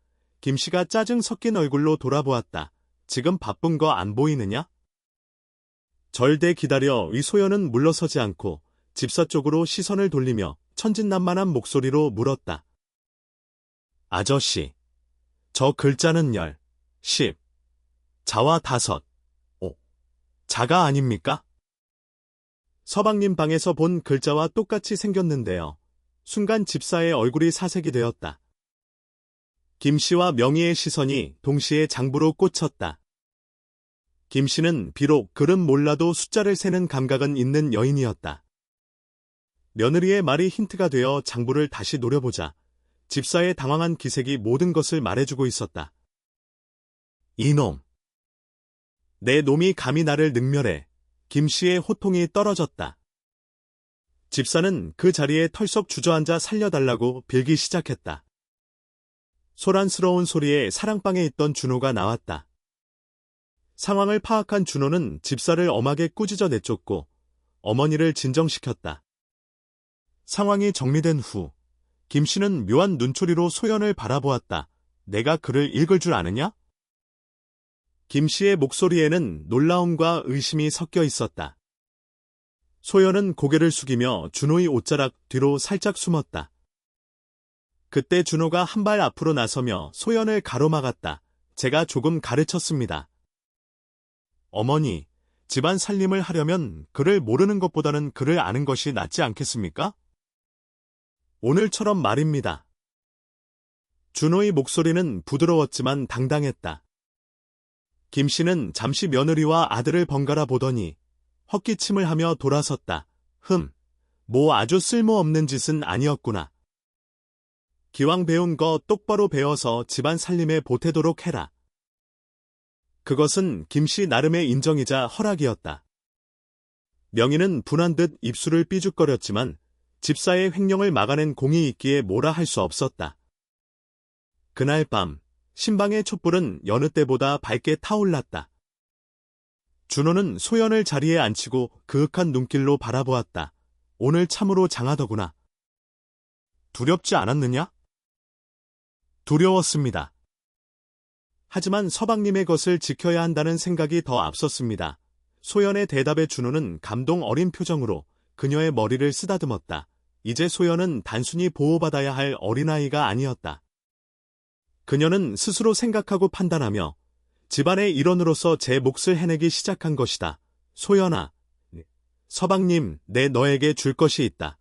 김씨가 짜증 섞인 얼굴로 돌아보았다. 지금 바쁜 거 안 보이느냐? 절대 기다려. 이 소연은 물러서지 않고 집사 쪽으로 시선을 돌리며 천진난만한 목소리로 물었다. 아저씨, 저 글자는 10, 자와 5, 자가 아닙니까? 서방님 방에서 본 글자와 똑같이 생겼는데요. 순간 집사의 얼굴이 사색이 되었다. 김씨와 명희의 시선이 동시에 장부로 꽂혔다. 김씨는 비록 글은 몰라도 숫자를 세는 감각은 있는 여인이었다. 며느리의 말이 힌트가 되어 장부를 다시 노려보자 집사의 당황한 기색이 모든 것을 말해주고 있었다. 이놈! 내 놈이 감히 나를 능멸해. 김씨의 호통이 떨어졌다. 집사는 그 자리에 털썩 주저앉아 살려달라고 빌기 시작했다. 소란스러운 소리에 사랑방에 있던 준호가 나왔다. 상황을 파악한 준호는 집사를 엄하게 꾸짖어 내쫓고 어머니를 진정시켰다. 상황이 정리된 후 김씨는 묘한 눈초리로 소연을 바라보았다. 내가 글을 읽을 줄 아느냐? 김 씨의 목소리에는 놀라움과 의심이 섞여 있었다. 소연은 고개를 숙이며 준호의 옷자락 뒤로 살짝 숨었다. 그때 준호가 한 발 앞으로 나서며 소연을 가로막았다. 제가 조금 가르쳤습니다. 어머니, 집안 살림을 하려면 글을 모르는 것보다는 글을 아는 것이 낫지 않겠습니까? 오늘처럼 말입니다. 준호의 목소리는 부드러웠지만 당당했다. 김 씨는 잠시 며느리와 아들을 번갈아 보더니 헛기침을 하며 돌아섰다. 뭐 아주 쓸모없는 짓은 아니었구나. 기왕 배운 거 똑바로 배워서 집안 살림에 보태도록 해라. 그것은 김 씨 나름의 인정이자 허락이었다. 명희는 분한 듯 입술을 삐죽거렸지만 집사의 횡령을 막아낸 공이 있기에 뭐라 할 수 없었다. 그날 밤 신방의 촛불은 여느 때보다 밝게 타올랐다. 준호는 소연을 자리에 앉히고 그윽한 눈길로 바라보았다. 오늘 참으로 장하더구나. 두렵지 않았느냐? 두려웠습니다. 하지만 서방님의 것을 지켜야 한다는 생각이 더 앞섰습니다. 소연의 대답에 준호는 감동 어린 표정으로 그녀의 머리를 쓰다듬었다. 이제 소연은 단순히 보호받아야 할 어린아이가 아니었다. 그녀는 스스로 생각하고 판단하며 집안의 일원으로서 제 몫을 해내기 시작한 것이다. 소연아, 서방님, 내 너에게 줄 것이 있다.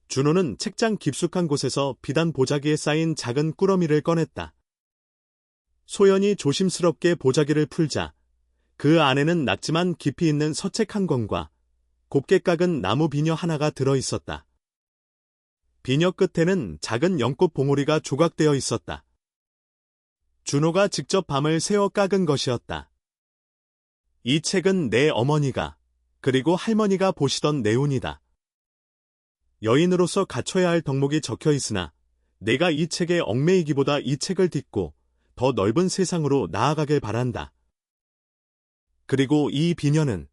준호는 책장 깊숙한 곳에서 비단 보자기에 쌓인 작은 꾸러미를 꺼냈다. 소연이 조심스럽게 보자기를 풀자 그 안에는 낙지만 깊이 있는 서책 한 권과 곱게 깎은 나무 비녀 하나가 들어있었다. 비녀 끝에는 작은 연꽃 봉오리가 조각되어 있었다. 준호가 직접 밤을 새워 깎은 것이었다. 이 책은 내 어머니가 그리고 할머니가 보시던 내운이다. 여인으로서 갖춰야 할 덕목이 적혀 있으나 내가 이 책에 얽매이기보다 이 책을 딛고 더 넓은 세상으로 나아가길 바란다. 그리고 이 비녀는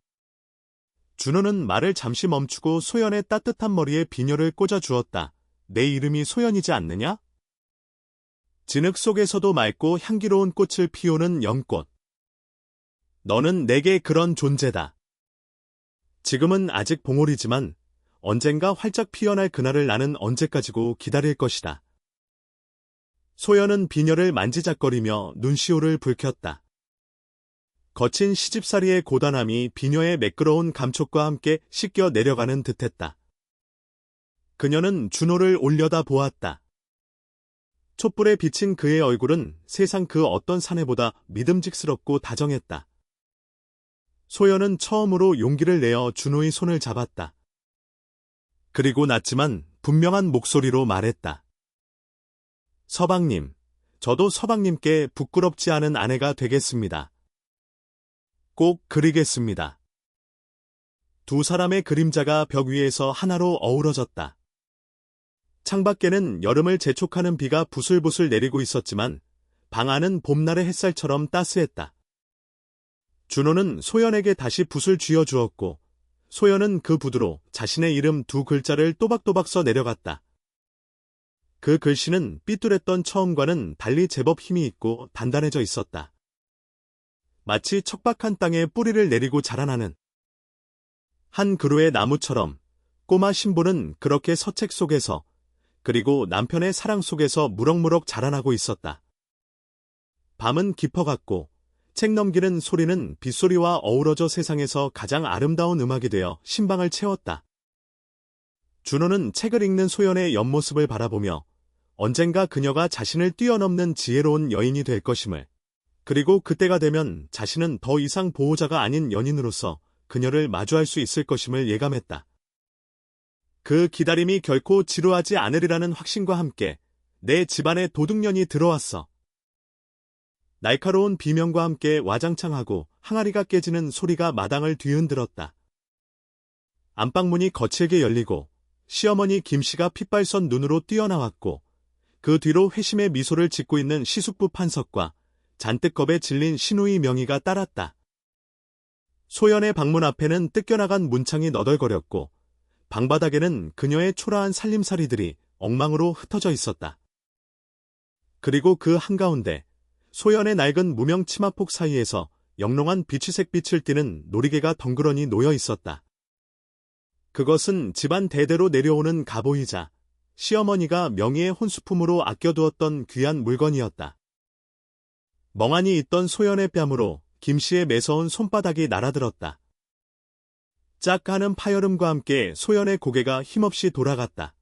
준호는 말을 잠시 멈추고 소연의 따뜻한 머리에 비녀를 꽂아 주었다. 내 이름이 소연이지 않느냐? 진흙 속에서도 맑고 향기로운 꽃을 피우는 연꽃. 너는 내게 그런 존재다. 지금은 아직 봉오리지만 언젠가 활짝 피어날 그날을 나는 언제까지고 기다릴 것이다. 소연은 비녀를 만지작거리며 눈시울을 붉혔다. 거친 시집살이의 고단함이 비녀의 매끄러운 감촉과 함께 씻겨 내려가는 듯했다. 그녀는 준호를 올려다 보았다. 촛불에 비친 그의 얼굴은 세상 그 어떤 사내보다 믿음직스럽고 다정했다. 소연은 처음으로 용기를 내어 준호의 손을 잡았다. 그리고 낮지만 분명한 목소리로 말했다. 서방님, 저도 서방님께 부끄럽지 않은 아내가 되겠습니다. 꼭 그리겠습니다. 두 사람의 그림자가 벽 위에서 하나로 어우러졌다. 창밖에는 여름을 재촉하는 비가 부슬부슬 내리고 있었지만 방 안은 봄날의 햇살처럼 따스했다. 준호는 소연에게 다시 붓을 쥐어주었고 소연은 그 붓으로 자신의 이름 두 글자를 또박또박 써 내려갔다. 그 글씨는 삐뚤했던 처음과는 달리 제법 힘이 있고 단단해져 있었다. 마치 척박한 땅에 뿌리를 내리고 자라나는 한 그루의 나무처럼 꼬마 신부는 그렇게 서책 속에서 그리고 남편의 사랑 속에서 무럭무럭 자라나고 있었다. 밤은 깊어갔고 책 넘기는 소리는 빗소리와 어우러져 세상에서 가장 아름다운 음악이 되어 신방을 채웠다. 준호는 책을 읽는 소연의 옆모습을 바라보며 언젠가 그녀가 자신을 뛰어넘는 지혜로운 여인이 될 것임을, 그리고 그때가 되면 자신은 더 이상 보호자가 아닌 연인으로서 그녀를 마주할 수 있을 것임을 예감했다. 그 기다림이 결코 지루하지 않으리라는 확신과 함께 내 집안에 도둑년이 들어왔어. 날카로운 비명과 함께 와장창하고 항아리가 깨지는 소리가 마당을 뒤흔들었다. 안방문이 거칠게 열리고 시어머니 김씨가 핏발선 눈으로 뛰어나왔고 그 뒤로 회심의 미소를 짓고 있는 시숙부 판석과 잔뜩 겁에 질린 신우이 명희가 따랐다. 소연의 방문 앞에는 뜯겨나간 문창이 너덜거렸고 방바닥에는 그녀의 초라한 살림살이들이 엉망으로 흩어져 있었다. 그리고 그 한가운데 소연의 낡은 무명 치마폭 사이에서 영롱한 비취색 빛을 띠는 놀이개가 덩그러니 놓여 있었다. 그것은 집안 대대로 내려오는 가보이자 시어머니가 명의의 혼수품으로 아껴두었던 귀한 물건이었다. 멍하니 있던 소연의 뺨으로 김씨의 매서운 손바닥이 날아들었다. 짝 하는 파열음과 함께 소연의 고개가 힘없이 돌아갔다.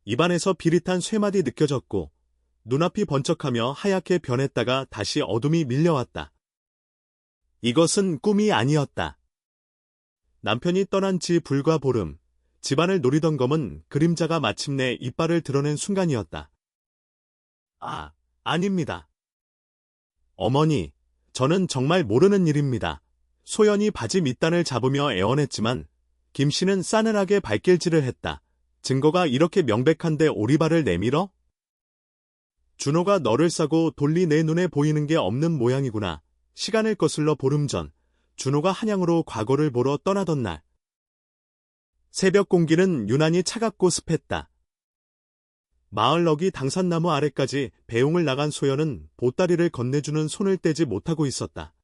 입안에서 비릿한 쇠맛이 느껴졌고 눈앞이 번쩍하며 하얗게 변했다가 다시 어둠이 밀려왔다. 이것은 꿈이 아니었다. 남편이 떠난 지 불과 보름, 집안을 노리던 검은 그림자가 마침내 이빨을 드러낸 순간이었다. 아, 아닙니다. 어머니, 저는 정말 모르는 일입니다. 소연이 바지 밑단을 잡으며 애원했지만 김씨는 싸늘하게 발길질을 했다. 증거가 이렇게 명백한데 오리발을 내밀어? 준호가 너를 싸고 돌리 내 눈에 보이는 게 없는 모양이구나. 시간을 거슬러 보름 전, 준호가 한양으로 과거를 보러 떠나던 날. 새벽 공기는 유난히 차갑고 습했다. 마을 너기 당산나무 아래까지 배웅을 나간 소연은 보따리를 건네주는 손을 떼지 못하고 있었다.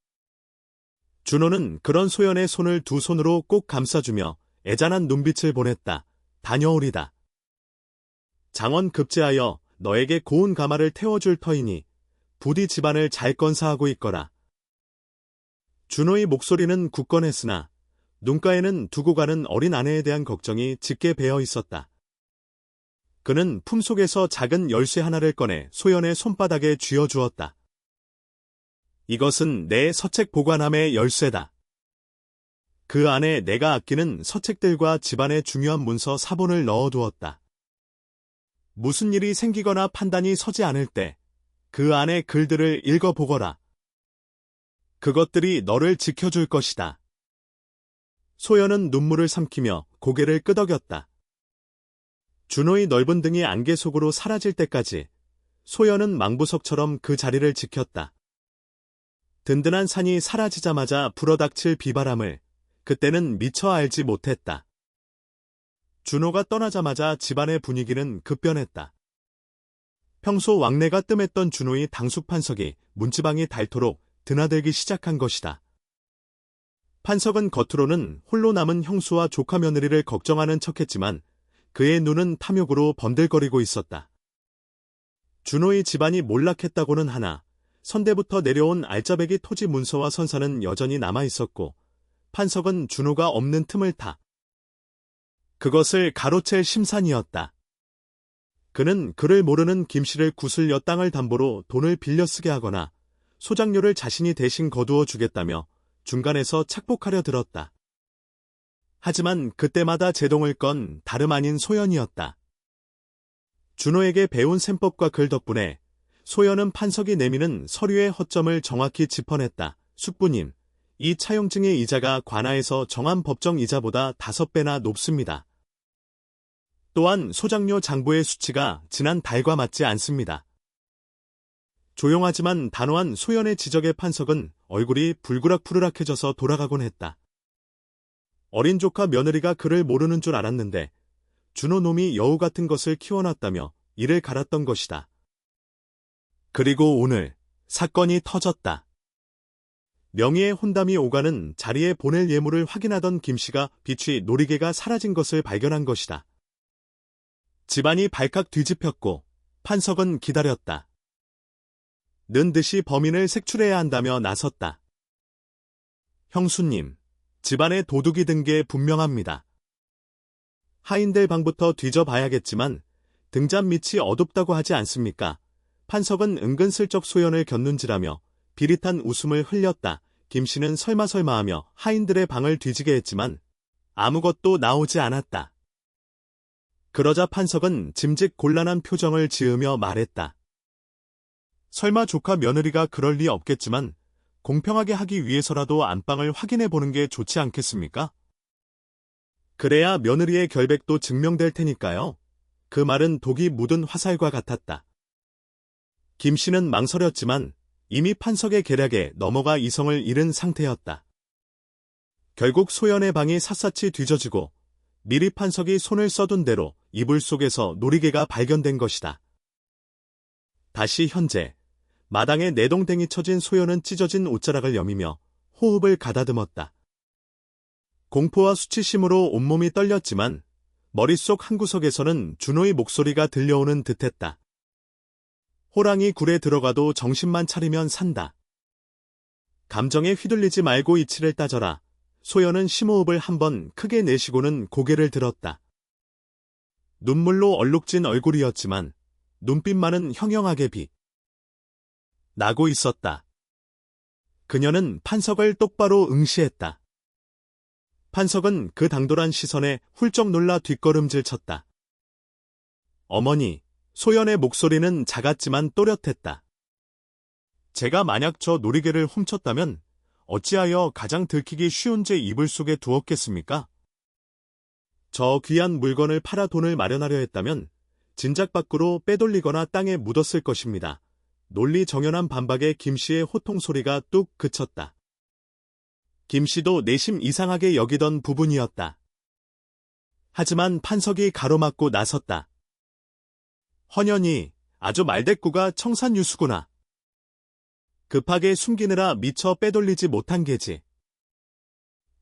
준호는 그런 소연의 손을 두 손으로 꼭 감싸주며 애잔한 눈빛을 보냈다. 다녀오리다. 장원 급제하여 너에게 고운 가마를 태워줄 터이니 부디 집안을 잘 건사하고 있거라. 준호의 목소리는 굳건했으나 눈가에는 두고 가는 어린 아내에 대한 걱정이 짙게 배어 있었다. 그는 품속에서 작은 열쇠 하나를 꺼내 소연의 손바닥에 쥐어주었다. 이것은 내 서책 보관함의 열쇠다. 그 안에 내가 아끼는 서책들과 집안의 중요한 문서 사본을 넣어두었다. 무슨 일이 생기거나 판단이 서지 않을 때 그 안에 글들을 읽어보거라. 그것들이 너를 지켜줄 것이다. 소연은 눈물을 삼키며 고개를 끄덕였다. 준호의 넓은 등이 안개 속으로 사라질 때까지 소연은 망부석처럼 그 자리를 지켰다. 든든한 산이 사라지자마자 불어닥칠 비바람을 그때는 미처 알지 못했다. 준호가 떠나자마자 집안의 분위기는 급변했다. 평소 왕래가 뜸했던 준호의 당숙 판석이 문지방이 닳도록 드나들기 시작한 것이다. 판석은 겉으로는 홀로 남은 형수와 조카 며느리를 걱정하는 척했지만 그의 눈은 탐욕으로 번들거리고 있었다. 준호의 집안이 몰락했다고는 하나 선대부터 내려온 알짜배기 토지 문서와 선사는 여전히 남아있었고 판석은 준호가 없는 틈을 타 그것을 가로챌 심산이었다. 그는 그를 모르는 김씨를 구슬려 땅을 담보로 돈을 빌려 쓰게 하거나 소장료를 자신이 대신 거두어 주겠다며 중간에서 착복하려 들었다. 하지만 그때마다 제동을 건 다름 아닌 소연이었다. 준호에게 배운 셈법과 글 덕분에 소연은 판석이 내미는 서류의 허점을 정확히 짚어냈다. 숙부님, 이 차용증의 이자가 관하에서 정한 법정 이자보다 5배나 높습니다. 또한 소장료 장부의 수치가 지난 달과 맞지 않습니다. 조용하지만 단호한 소연의 지적에 판석은 얼굴이 불그락푸르락해져서 돌아가곤 했다. 어린 조카 며느리가 그를 모르는 줄 알았는데 준호 놈이 여우 같은 것을 키워놨다며 이를 갈았던 것이다. 그리고 오늘 사건이 터졌다. 명의의 혼담이 오가는 자리에 보낼 예물을 확인하던 김씨가 비취 놀이개가 사라진 것을 발견한 것이다. 집안이 발칵 뒤집혔고 판석은 기다렸다. 는 듯이 범인을 색출해야 한다며 나섰다. 형수님, 집안에 도둑이 든 게 분명합니다. 하인들 방부터 뒤져봐야겠지만 등잔 밑이 어둡다고 하지 않습니까? 판석은 은근슬쩍 소연을 곁눈질하며 비릿한 웃음을 흘렸다. 김씨는 설마설마하며 하인들의 방을 뒤지게 했지만 아무것도 나오지 않았다. 그러자 판석은 짐짓 곤란한 표정을 지으며 말했다. 설마 조카 며느리가 그럴 리 없겠지만 공평하게 하기 위해서라도 안방을 확인해 보는 게 좋지 않겠습니까? 그래야 며느리의 결백도 증명될 테니까요. 그 말은 독이 묻은 화살과 같았다. 김씨는 망설였지만 이미 판석의 계략에 넘어가 이성을 잃은 상태였다. 결국 소연의 방이 샅샅이 뒤져지고 미리 판석이 손을 써둔 대로 이불 속에서 놀이개가 발견된 것이다. 다시 현재 마당에 내동댕이 쳐진 소연은 찢어진 옷자락을 여미며 호흡을 가다듬었다. 공포와 수치심으로 온몸이 떨렸지만 머릿속 한구석에서는 준호의 목소리가 들려오는 듯했다. 호랑이 굴에 들어가도 정신만 차리면 산다. 감정에 휘둘리지 말고 이치를 따져라. 소연은 심호흡을 한번 크게 내쉬고는 고개를 들었다. 눈물로 얼룩진 얼굴이었지만 눈빛만은 형형하게 나고 있었다. 그녀는 판석을 똑바로 응시했다. 판석은 그 당돌한 시선에 훌쩍 놀라 뒷걸음질 쳤다. 어머니, 소연의 목소리는 작았지만 또렷했다. 제가 만약 저 놀이개를 훔쳤다면 어찌하여 가장 들키기 쉬운 제 이불 속에 두었겠습니까? 저 귀한 물건을 팔아 돈을 마련하려 했다면 진작 밖으로 빼돌리거나 땅에 묻었을 것입니다. 논리 정연한 반박에 김씨의 호통 소리가 뚝 그쳤다. 김씨도 내심 이상하게 여기던 부분이었다. 하지만 판석이 가로막고 나섰다. 헌현이 아주 말대꾸가 청산유수구나. 급하게 숨기느라 미처 빼돌리지 못한 게지.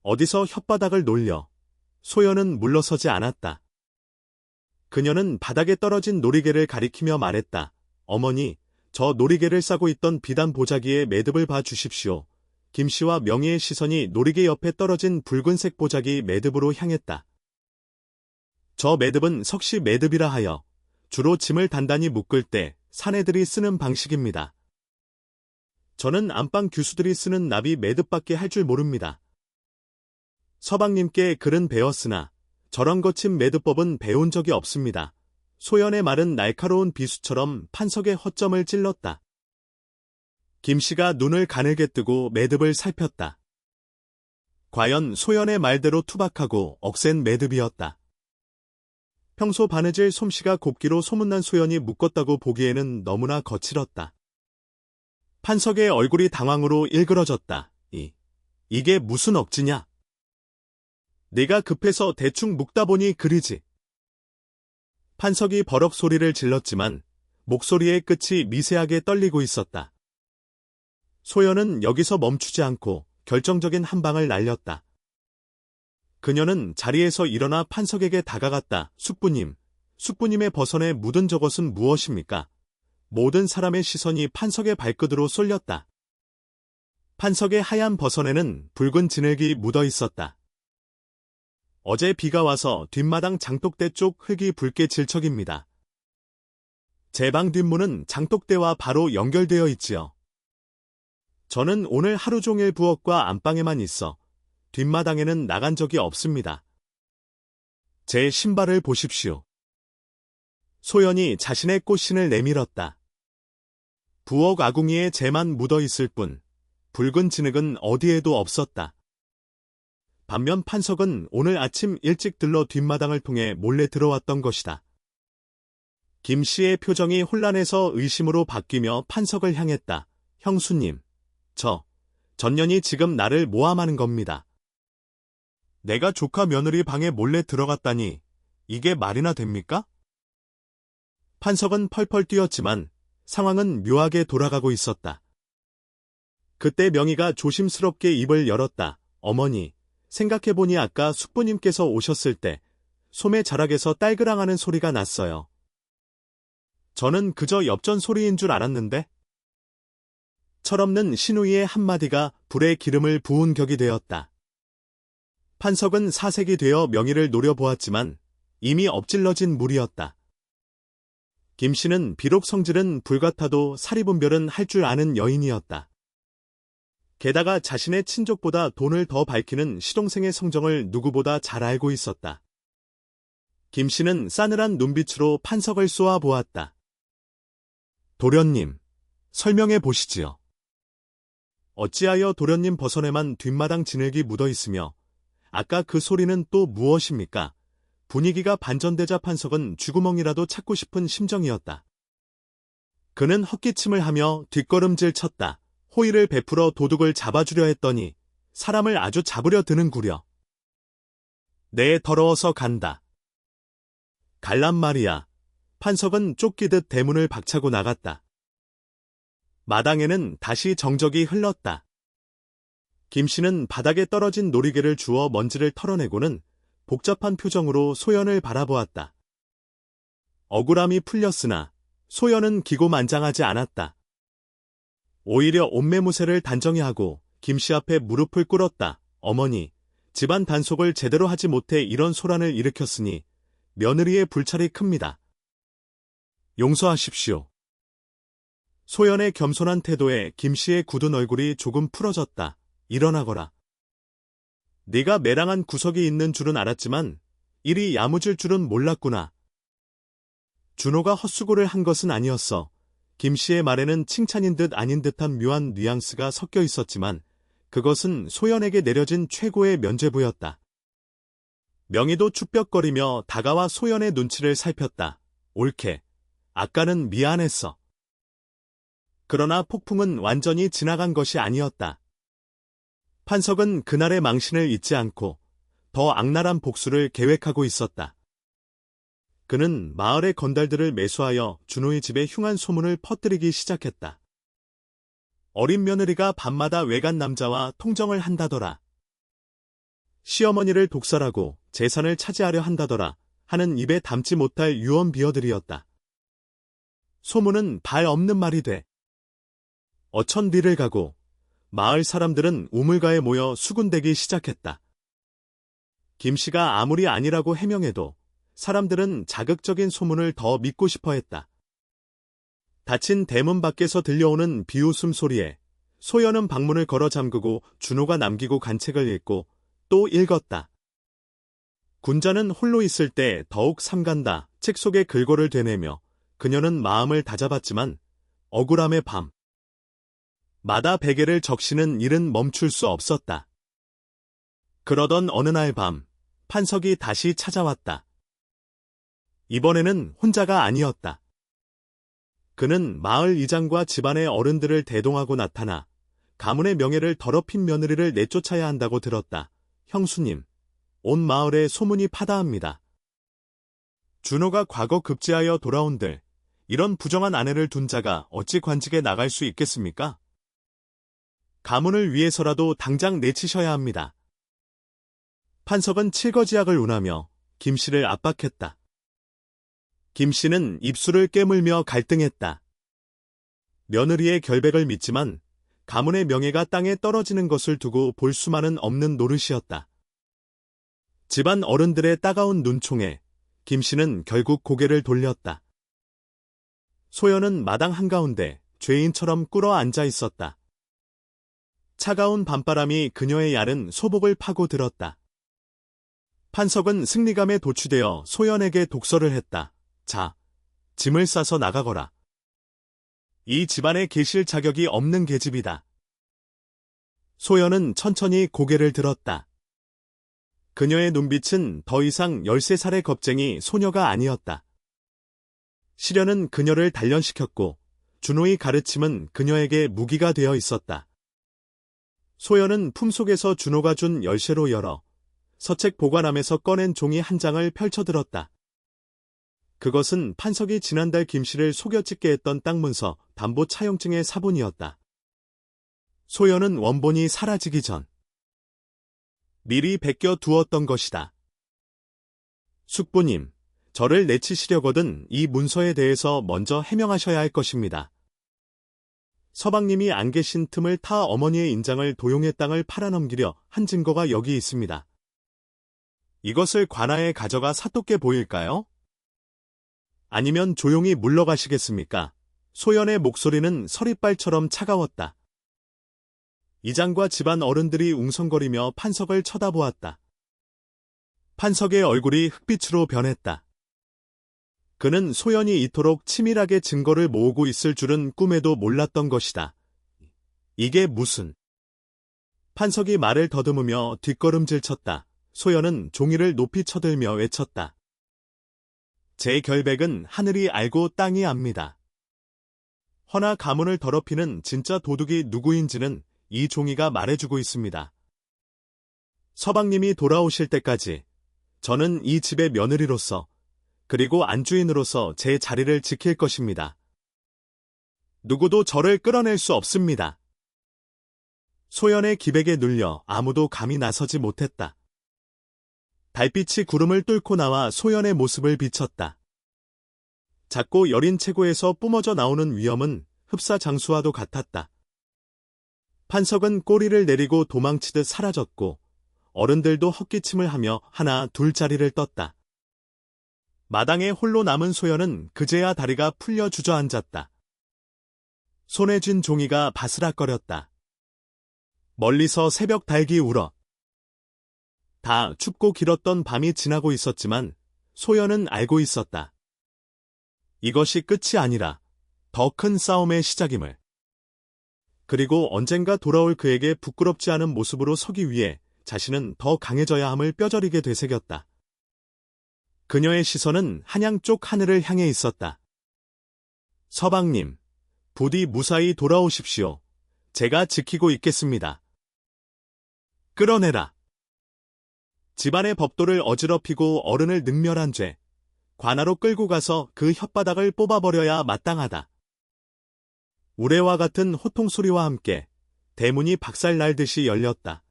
어디서 혓바닥을 놀려. 소연은 물러서지 않았다. 그녀는 바닥에 떨어진 놀이개를 가리키며 말했다. 어머니, 저 놀이개를 싸고 있던 비단 보자기의 매듭을 봐 주십시오. 김씨와 명희의 시선이 놀이개 옆에 떨어진 붉은색 보자기 매듭으로 향했다. 저 매듭은 석시 매듭이라 하여 주로 짐을 단단히 묶을 때 사내들이 쓰는 방식입니다. 저는 안방 교수들이 쓰는 나비 매듭밖에 할 줄 모릅니다. 서방님께 글은 배웠으나 저런 거친 매듭법은 배운 적이 없습니다. 소연의 말은 날카로운 비수처럼 판석의 허점을 찔렀다. 김씨가 눈을 가늘게 뜨고 매듭을 살폈다. 과연 소연의 말대로 투박하고 억센 매듭이었다. 평소 바느질 솜씨가 곱기로 소문난 소연이 묶었다고 보기에는 너무나 거칠었다. 판석의 얼굴이 당황으로 일그러졌다. 이게 무슨 억지냐? 네가 급해서 대충 묶다 보니 그리지. 판석이 버럭 소리를 질렀지만 목소리의 끝이 미세하게 떨리고 있었다. 소연은 여기서 멈추지 않고 결정적인 한 방을 날렸다. 그녀는 자리에서 일어나 판석에게 다가갔다. 숙부님의 버선에 묻은 저것은 무엇입니까? 모든 사람의 시선이 판석의 발끝으로 쏠렸다. 판석의 하얀 버선에는 붉은 진흙이 묻어 있었다. 어제 비가 와서 뒷마당 장독대 쪽 흙이 붉게 질척입니다. 제 방 뒷문은 장독대와 바로 연결되어 있지요. 저는 오늘 하루 종일 부엌과 안방에만 있어 뒷마당에는 나간 적이 없습니다. 제 신발을 보십시오. 소연이 자신의 꽃신을 내밀었다. 부엌 아궁이에 재만 묻어 있을 뿐 붉은 진흙은 어디에도 없었다. 반면 판석은 오늘 아침 일찍 들러 뒷마당을 통해 몰래 들어왔던 것이다. 김씨의 표정이 혼란해서 의심으로 바뀌며 판석을 향했다. 형수님, 전년이 지금 나를 모함하는 겁니다. 내가 조카 며느리 방에 몰래 들어갔다니 이게 말이나 됩니까? 판석은 펄펄 뛰었지만 상황은 묘하게 돌아가고 있었다. 그때 명희가 조심스럽게 입을 열었다. 어머니, 생각해보니 아까 숙부님께서 오셨을 때 소매 자락에서 딸그랑하는 소리가 났어요. 저는 그저 엽전 소리인 줄 알았는데? 철없는 신우이의 한마디가 불에 기름을 부은 격이 되었다. 판석은 사색이 되어 명희를 노려보았지만 이미 엎질러진 물이었다. 김씨는 비록 성질은 불같아도 사리분별은 할 줄 아는 여인이었다. 게다가 자신의 친족보다 돈을 더 밝히는 시동생의 성정을 누구보다 잘 알고 있었다. 김씨는 싸늘한 눈빛으로 판석을 쏘아보았다. 도련님, 설명해 보시지요. 어찌하여 도련님 버선에만 뒷마당 진흙이 묻어 있으며 아까 그 소리는 또 무엇입니까? 분위기가 반전되자 판석은 쥐구멍이라도 찾고 싶은 심정이었다. 그는 헛기침을 하며 뒷걸음질 쳤다. 호의를 베풀어 도둑을 잡아주려 했더니 사람을 아주 잡으려 드는구려. 내 더러워서 간다. 갈란 말이야. 판석은 쫓기듯 대문을 박차고 나갔다. 마당에는 다시 정적이 흘렀다. 김씨는 바닥에 떨어진 놀이개를 주워 먼지를 털어내고는 복잡한 표정으로 소연을 바라보았다. 억울함이 풀렸으나 소연은 기고만장하지 않았다. 오히려 옷매무새를 단정히 하고 김씨 앞에 무릎을 꿇었다. 어머니, 집안 단속을 제대로 하지 못해 이런 소란을 일으켰으니 며느리의 불찰이 큽니다. 용서하십시오. 소연의 겸손한 태도에 김씨의 굳은 얼굴이 조금 풀어졌다. 일어나거라. 네가 매랑한 구석이 있는 줄은 알았지만 일이 야무질 줄은 몰랐구나. 준호가 헛수고를 한 것은 아니었어. 김씨의 말에는 칭찬인 듯 아닌 듯한 묘한 뉘앙스가 섞여 있었지만 그것은 소연에게 내려진 최고의 면죄부였다. 명희도 추뼛거리며 다가와 소연의 눈치를 살폈다. 옳게. 아까는 미안했어. 그러나 폭풍은 완전히 지나간 것이 아니었다. 판석은 그날의 망신을 잊지 않고 더 악랄한 복수를 계획하고 있었다. 그는 마을의 건달들을 매수하여 준호의 집에 흉한 소문을 퍼뜨리기 시작했다. 어린 며느리가 밤마다 외간 남자와 통정을 한다더라. 시어머니를 독살하고 재산을 차지하려 한다더라 하는 입에 담지 못할 유언비어들이었다. 소문은 발 없는 말이 돼. 어천리를 가고 마을 사람들은 우물가에 모여 수군대기 시작했다. 김씨가 아무리 아니라고 해명해도 사람들은 자극적인 소문을 더 믿고 싶어 했다. 닫힌 대문 밖에서 들려오는 비웃음 소리에 소연은 방문을 걸어 잠그고 준호가 남기고 간 책을 읽고 또 읽었다. 군자는 홀로 있을 때 더욱 삼간다. 책 속의 글고를 되뇌며 그녀는 마음을 다잡았지만 억울함의 밤. 마다 베개를 적시는 일은 멈출 수 없었다. 그러던 어느 날 밤, 판석이 다시 찾아왔다. 이번에는 혼자가 아니었다. 그는 마을 이장과 집안의 어른들을 대동하고 나타나 가문의 명예를 더럽힌 며느리를 내쫓아야 한다고 들었다. 형수님, 온 마을에 소문이 파다합니다. 준호가 과거 급제하여 돌아온들 이런 부정한 아내를 둔 자가 어찌 관직에 나갈 수 있겠습니까? 가문을 위해서라도 당장 내치셔야 합니다. 판석은 칠거지약을 운하며 김씨를 압박했다. 김씨는 입술을 깨물며 갈등했다. 며느리의 결백을 믿지만 가문의 명예가 땅에 떨어지는 것을 두고 볼 수만은 없는 노릇이었다. 집안 어른들의 따가운 눈총에 김씨는 결국 고개를 돌렸다. 소연은 마당 한가운데 죄인처럼 꿇어 앉아 있었다. 차가운 밤바람이 그녀의 얇은 소복을 파고 들었다. 판석은 승리감에 도취되어 소연에게 독서를 했다. 자, 짐을 싸서 나가거라. 이 집안에 계실 자격이 없는 계집이다. 소연은 천천히 고개를 들었다. 그녀의 눈빛은 더 이상 13살의 겁쟁이 소녀가 아니었다. 시련은 그녀를 단련시켰고 준호의 가르침은 그녀에게 무기가 되어 있었다. 소연은 품속에서 준호가 준 열쇠로 열어 서책 보관함에서 꺼낸 종이 한 장을 펼쳐들었다. 그것은 판석이 지난달 김씨를 속여 찍게 했던 땅 문서 담보 차용증의 사본이었다. 소연은 원본이 사라지기 전 미리 베껴 두었던 것이다. 숙부님, 저를 내치시려거든 이 문서에 대해서 먼저 해명하셔야 할 것입니다. 서방님이 안 계신 틈을 타 어머니의 인장을 도용의 땅을 팔아넘기려 한 증거가 여기 있습니다. 이것을 관아에 가져가 사또께 보일까요? 아니면 조용히 물러가시겠습니까? 소연의 목소리는 서리발처럼 차가웠다. 이장과 집안 어른들이 웅성거리며 판석을 쳐다보았다. 판석의 얼굴이 흑빛으로 변했다. 그는 소연이 이토록 치밀하게 증거를 모으고 있을 줄은 꿈에도 몰랐던 것이다. 이게 무슨... 판석이 말을 더듬으며 뒷걸음질 쳤다. 소연은 종이를 높이 쳐들며 외쳤다. 제 결백은 하늘이 알고 땅이 압니다. 허나 가문을 더럽히는 진짜 도둑이 누구인지는 이 종이가 말해주고 있습니다. 서방님이 돌아오실 때까지 저는 이 집의 며느리로서 그리고 안주인으로서 제 자리를 지킬 것입니다. 누구도 저를 끌어낼 수 없습니다. 소연의 기백에 눌려 아무도 감히 나서지 못했다. 달빛이 구름을 뚫고 나와 소연의 모습을 비쳤다. 작고 여린 체구에서 뿜어져 나오는 위엄은 흡사장수와도 같았다. 판석은 꼬리를 내리고 도망치듯 사라졌고 어른들도 헛기침을 하며 하나 둘 자리를 떴다. 마당에 홀로 남은 소연은 그제야 다리가 풀려 주저앉았다. 손에 쥔 종이가 바스락거렸다. 멀리서 새벽 닭이 울어. 다 춥고 길었던 밤이 지나고 있었지만 소연은 알고 있었다. 이것이 끝이 아니라 더 큰 싸움의 시작임을. 그리고 언젠가 돌아올 그에게 부끄럽지 않은 모습으로 서기 위해 자신은 더 강해져야 함을 뼈저리게 되새겼다. 그녀의 시선은 한양 쪽 하늘을 향해 있었다. 서방님, 부디 무사히 돌아오십시오. 제가 지키고 있겠습니다. 끌어내라. 집안의 법도를 어지럽히고 어른을 능멸한 죄, 관하로 끌고 가서 그 혓바닥을 뽑아버려야 마땅하다. 우레와 같은 호통소리와 함께 대문이 박살날듯이 열렸다.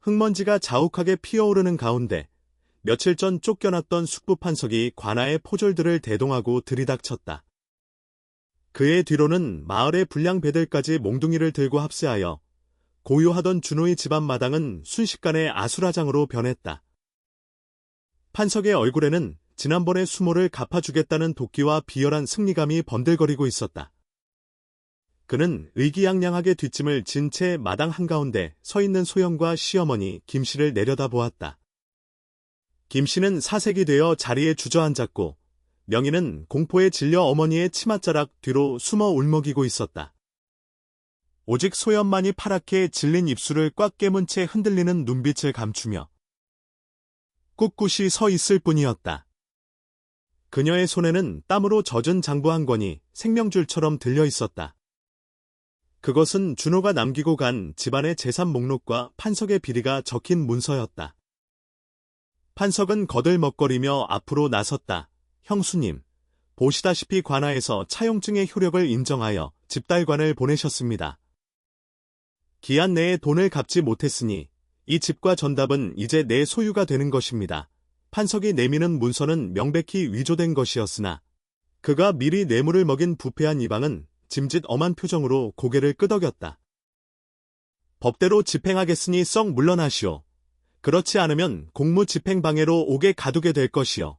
흙먼지가 자욱하게 피어오르는 가운데 며칠 전 쫓겨났던 숙부판석이 관아의 포졸들을 대동하고 들이닥쳤다. 그의 뒤로는 마을의 불량배들까지 몽둥이를 들고 합세하여 고요하던 준호의 집안 마당은 순식간에 아수라장으로 변했다. 판석의 얼굴에는 지난번의 수모를 갚아주겠다는 도끼와 비열한 승리감이 번들거리고 있었다. 그는 의기양양하게 뒷짐을 진 채 마당 한가운데 서 있는 소영과 시어머니 김씨를 내려다보았다. 김씨는 사색이 되어 자리에 주저앉았고 명희는 공포에 질려 어머니의 치맛자락 뒤로 숨어 울먹이고 있었다. 오직 소연만이 파랗게 질린 입술을 꽉 깨문 채 흔들리는 눈빛을 감추며 꿋꿋이 서 있을 뿐이었다. 그녀의 손에는 땀으로 젖은 장부 한 권이 생명줄처럼 들려 있었다. 그것은 준호가 남기고 간 집안의 재산 목록과 판석의 비리가 적힌 문서였다. 판석은 거들먹거리며 앞으로 나섰다. 형수님, 보시다시피 관아에서 차용증의 효력을 인정하여 집달관을 보내셨습니다. 기한 내에 돈을 갚지 못했으니 이 집과 전답은 이제 내 소유가 되는 것입니다. 판석이 내미는 문서는 명백히 위조된 것이었으나 그가 미리 뇌물을 먹인 부패한 이방은 짐짓 엄한 표정으로 고개를 끄덕였다. 법대로 집행하겠으니 썩 물러나시오. 그렇지 않으면 공무집행방해로 옥에 가두게 될 것이요.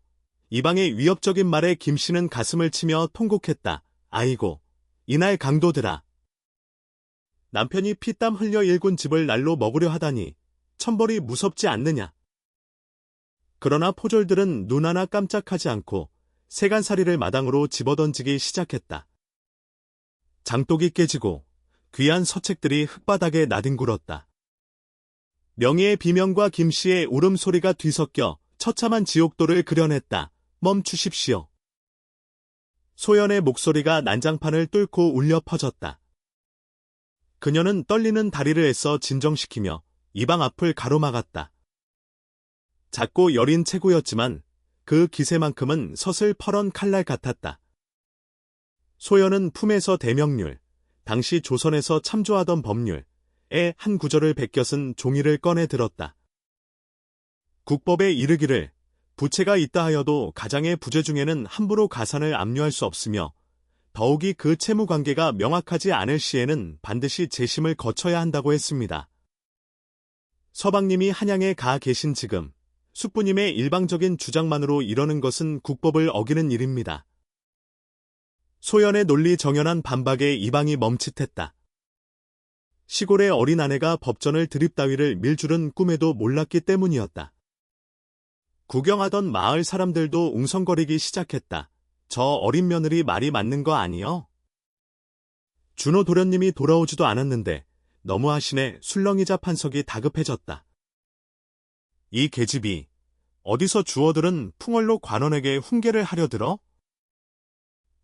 이방의 위협적인 말에 김씨는 가슴을 치며 통곡했다. 아이고, 이날 강도들아. 남편이 피땀 흘려 일군 집을 날로 먹으려 하다니 천벌이 무섭지 않느냐. 그러나 포졸들은 눈 하나 깜짝하지 않고 세간살이를 마당으로 집어던지기 시작했다. 장독이 깨지고 귀한 서책들이 흙바닥에 나뒹굴었다. 명희의 비명과 김씨의 울음소리가 뒤섞여 처참한 지옥도를 그려냈다. 멈추십시오. 소연의 목소리가 난장판을 뚫고 울려 퍼졌다. 그녀는 떨리는 다리를 애써 진정시키며 이방 앞을 가로막았다. 작고 여린 체구였지만 그 기세만큼은 서슬 퍼런 칼날 같았다. 소연은 품에서 대명률, 당시 조선에서 참조하던 법률의 한 구절을 베껴 쓴 종이를 꺼내 들었다. 국법에 이르기를 부채가 있다 하여도 가장의 부재 중에는 함부로 가산을 압류할 수 없으며 더욱이 그 채무관계가 명확하지 않을 시에는 반드시 재심을 거쳐야 한다고 했습니다. 서방님이 한양에 가 계신 지금 숙부님의 일방적인 주장만으로 이러는 것은 국법을 어기는 일입니다. 소연의 논리 정연한 반박에 이방이 멈칫했다. 시골의 어린 아내가 법전을 드립따위를 밀 줄은 꿈에도 몰랐기 때문이었다. 구경하던 마을 사람들도 웅성거리기 시작했다. 저 어린 며느리 말이 맞는 거 아니요? 준호 도련님이 돌아오지도 않았는데 너무하시네. 술렁이자 판석이 다급해졌다. 이 계집이 어디서 주어들은 풍월로 관원에게 훈계를 하려 들어?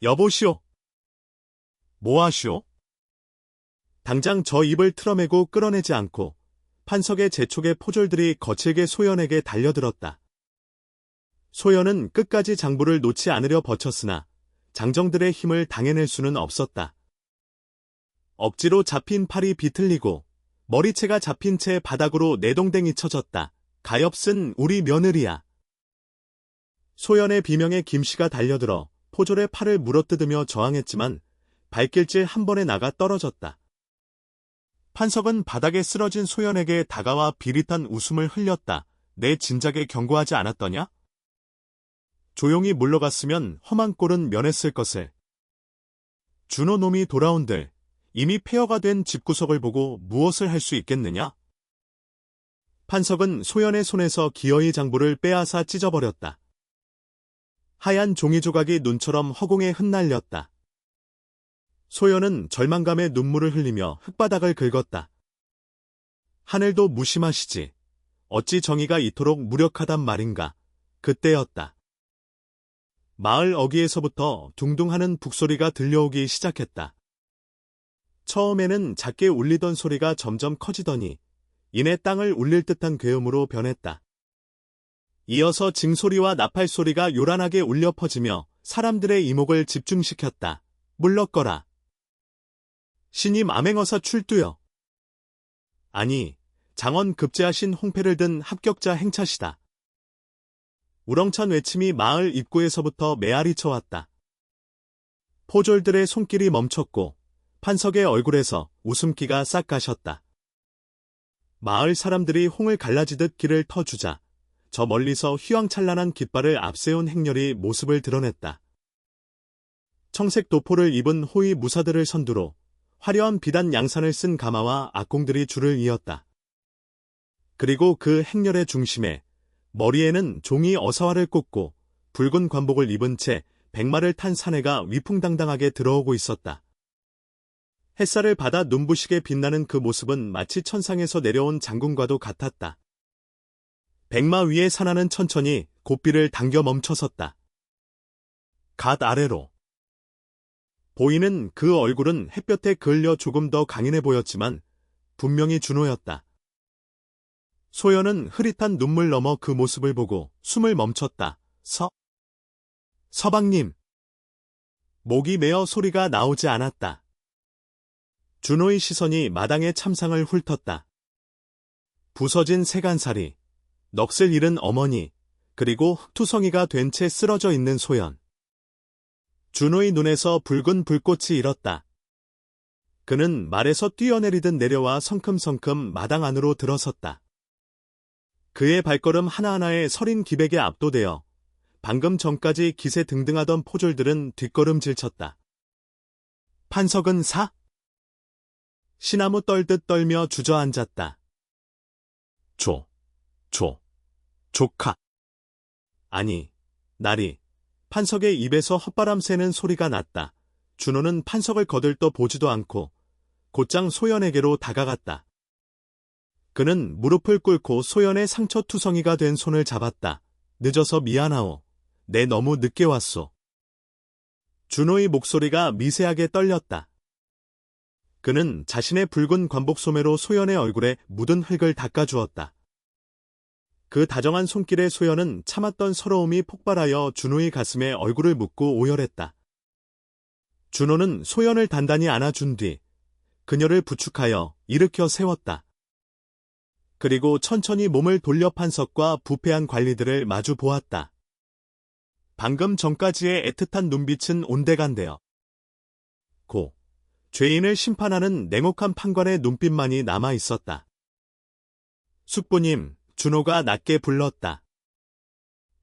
여보시오. 뭐하시오? 당장 저 입을 틀어매고 끌어내지 않고 판석의 재촉의 포졸들이 거칠게 소연에게 달려들었다. 소연은 끝까지 장부를 놓지 않으려 버텼으나 장정들의 힘을 당해낼 수는 없었다. 억지로 잡힌 팔이 비틀리고 머리채가 잡힌 채 바닥으로 내동댕이 쳐졌다. 가엾은 우리 며느리야. 소연의 비명에 김씨가 달려들어 포졸의 팔을 물어뜯으며 저항했지만 발길질 한 번에 나가 떨어졌다. 판석은 바닥에 쓰러진 소연에게 다가와 비릿한 웃음을 흘렸다. 내 진작에 경고하지 않았더냐? 조용히 물러갔으면 험한 꼴은 면했을 것을. 준호 놈이 돌아온들 이미 폐허가 된 집구석을 보고 무엇을 할 수 있겠느냐? 판석은 소연의 손에서 기어이 장부를 빼앗아 찢어버렸다. 하얀 종이 조각이 눈처럼 허공에 흩날렸다. 소연은 절망감에 눈물을 흘리며 흙바닥을 긁었다. 하늘도 무심하시지. 어찌 정의가 이토록 무력하단 말인가. 그때였다. 마을 어귀에서부터 둥둥하는 북소리가 들려오기 시작했다. 처음에는 작게 울리던 소리가 점점 커지더니 이내 땅을 울릴 듯한 괴음으로 변했다. 이어서 징소리와 나팔소리가 요란하게 울려 퍼지며 사람들의 이목을 집중시켰다. 물러거라. 신임 암행어사 출두여. 아니, 장원 급제하신 홍패를 든 합격자 행차시다. 우렁찬 외침이 마을 입구에서부터 메아리 쳐왔다. 포졸들의 손길이 멈췄고 판석의 얼굴에서 웃음기가 싹 가셨다. 마을 사람들이 홍을 갈라지듯 길을 터주자 저 멀리서 휘황찬란한 깃발을 앞세운 행렬이 모습을 드러냈다. 청색 도포를 입은 호위 무사들을 선두로 화려한 비단 양산을 쓴 가마와 악공들이 줄을 이었다. 그리고 그 행렬의 중심에 머리에는 종이 어사화를 꽂고 붉은 관복을 입은 채 백마를 탄 사내가 위풍당당하게 들어오고 있었다. 햇살을 받아 눈부시게 빛나는 그 모습은 마치 천상에서 내려온 장군과도 같았다. 백마 위의 사나는 천천히 고삐를 당겨 멈춰섰다. 갓 아래로. 보이는 그 얼굴은 햇볕에 그을려 조금 더 강인해 보였지만 분명히 준호였다. 소연은 흐릿한 눈물 넘어 그 모습을 보고 숨을 멈췄다. 서방님. 목이 메어 소리가 나오지 않았다. 준호의 시선이 마당의 참상을 훑었다. 부서진 세간살이, 넋을 잃은 어머니, 그리고 흙투성이가 된 채 쓰러져 있는 소연. 준호의 눈에서 붉은 불꽃이 일었다. 그는 말에서 뛰어내리듯 내려와 성큼성큼 마당 안으로 들어섰다. 그의 발걸음 하나하나에 서린 기백에 압도되어 방금 전까지 기세 등등하던 포졸들은 뒷걸음질 쳤다. 판석은 시나무 떨듯 떨며 주저앉았다. 조카. 아니, 나리. 판석의 입에서 헛바람 새는 소리가 났다. 준호는 판석을 거들떠 보지도 않고 곧장 소연에게로 다가갔다. 그는 무릎을 꿇고 소연의 상처투성이가 된 손을 잡았다. 늦어서 미안하오. 내 너무 늦게 왔소. 준호의 목소리가 미세하게 떨렸다. 그는 자신의 붉은 관복 소매로 소연의 얼굴에 묻은 흙을 닦아주었다. 그 다정한 손길에 소연은 참았던 서러움이 폭발하여 준호의 가슴에 얼굴을 묻고 오열했다. 준호는 소연을 단단히 안아준 뒤 그녀를 부축하여 일으켜 세웠다. 그리고 천천히 몸을 돌려 판석과 부패한 관리들을 마주 보았다. 방금 전까지의 애틋한 눈빛은 온데간데요. 죄인을 심판하는 냉혹한 판관의 눈빛만이 남아 있었다. 숙부님, 준호가 낮게 불렀다.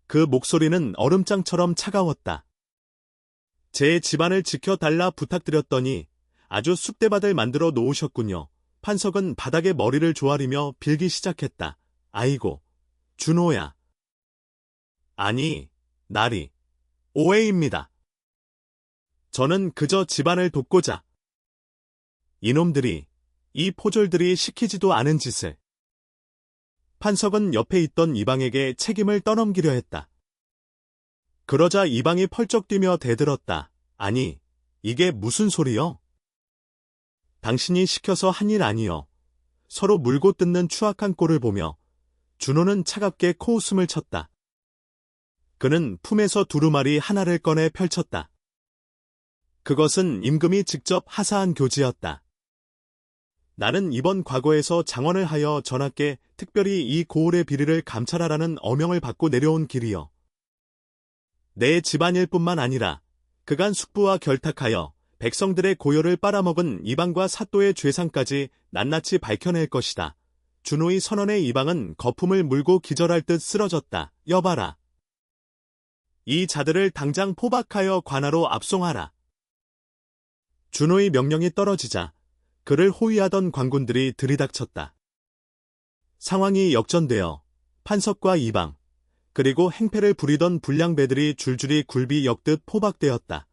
그 목소리는 얼음장처럼 차가웠다. 제 집안을 지켜달라 부탁드렸더니 아주 쑥대밭을 만들어 놓으셨군요. 판석은 바닥에 머리를 조아리며 빌기 시작했다. 아이고, 준호야. 아니, 나리. 오해입니다. 저는 그저 집안을 돕고자. 이놈들이, 이 포졸들이 시키지도 않은 짓을. 판석은 옆에 있던 이방에게 책임을 떠넘기려 했다. 그러자 이방이 펄쩍 뛰며 대들었다. 아니, 이게 무슨 소리여? 당신이 시켜서 한 일 아니여. 서로 물고 뜯는 추악한 꼴을 보며 준호는 차갑게 코웃음을 쳤다. 그는 품에서 두루마리 하나를 꺼내 펼쳤다. 그것은 임금이 직접 하사한 교지였다. 나는 이번 과거에서 장원을 하여 전하께 특별히 이 고을의 비리를 감찰하라는 어명을 받고 내려온 길이요. 내 집안일 뿐만 아니라 그간 숙부와 결탁하여 백성들의 고요를 빨아먹은 이방과 사또의 죄상까지 낱낱이 밝혀낼 것이다. 준호의 선언의 이방은 거품을 물고 기절할 듯 쓰러졌다. 여봐라. 이 자들을 당장 포박하여 관하로 압송하라. 준호의 명령이 떨어지자 그를 호위하던 관군들이 들이닥쳤다. 상황이 역전되어 판석과 이방, 그리고 행패를 부리던 불량배들이 줄줄이 굴비 엮듯 포박되었다.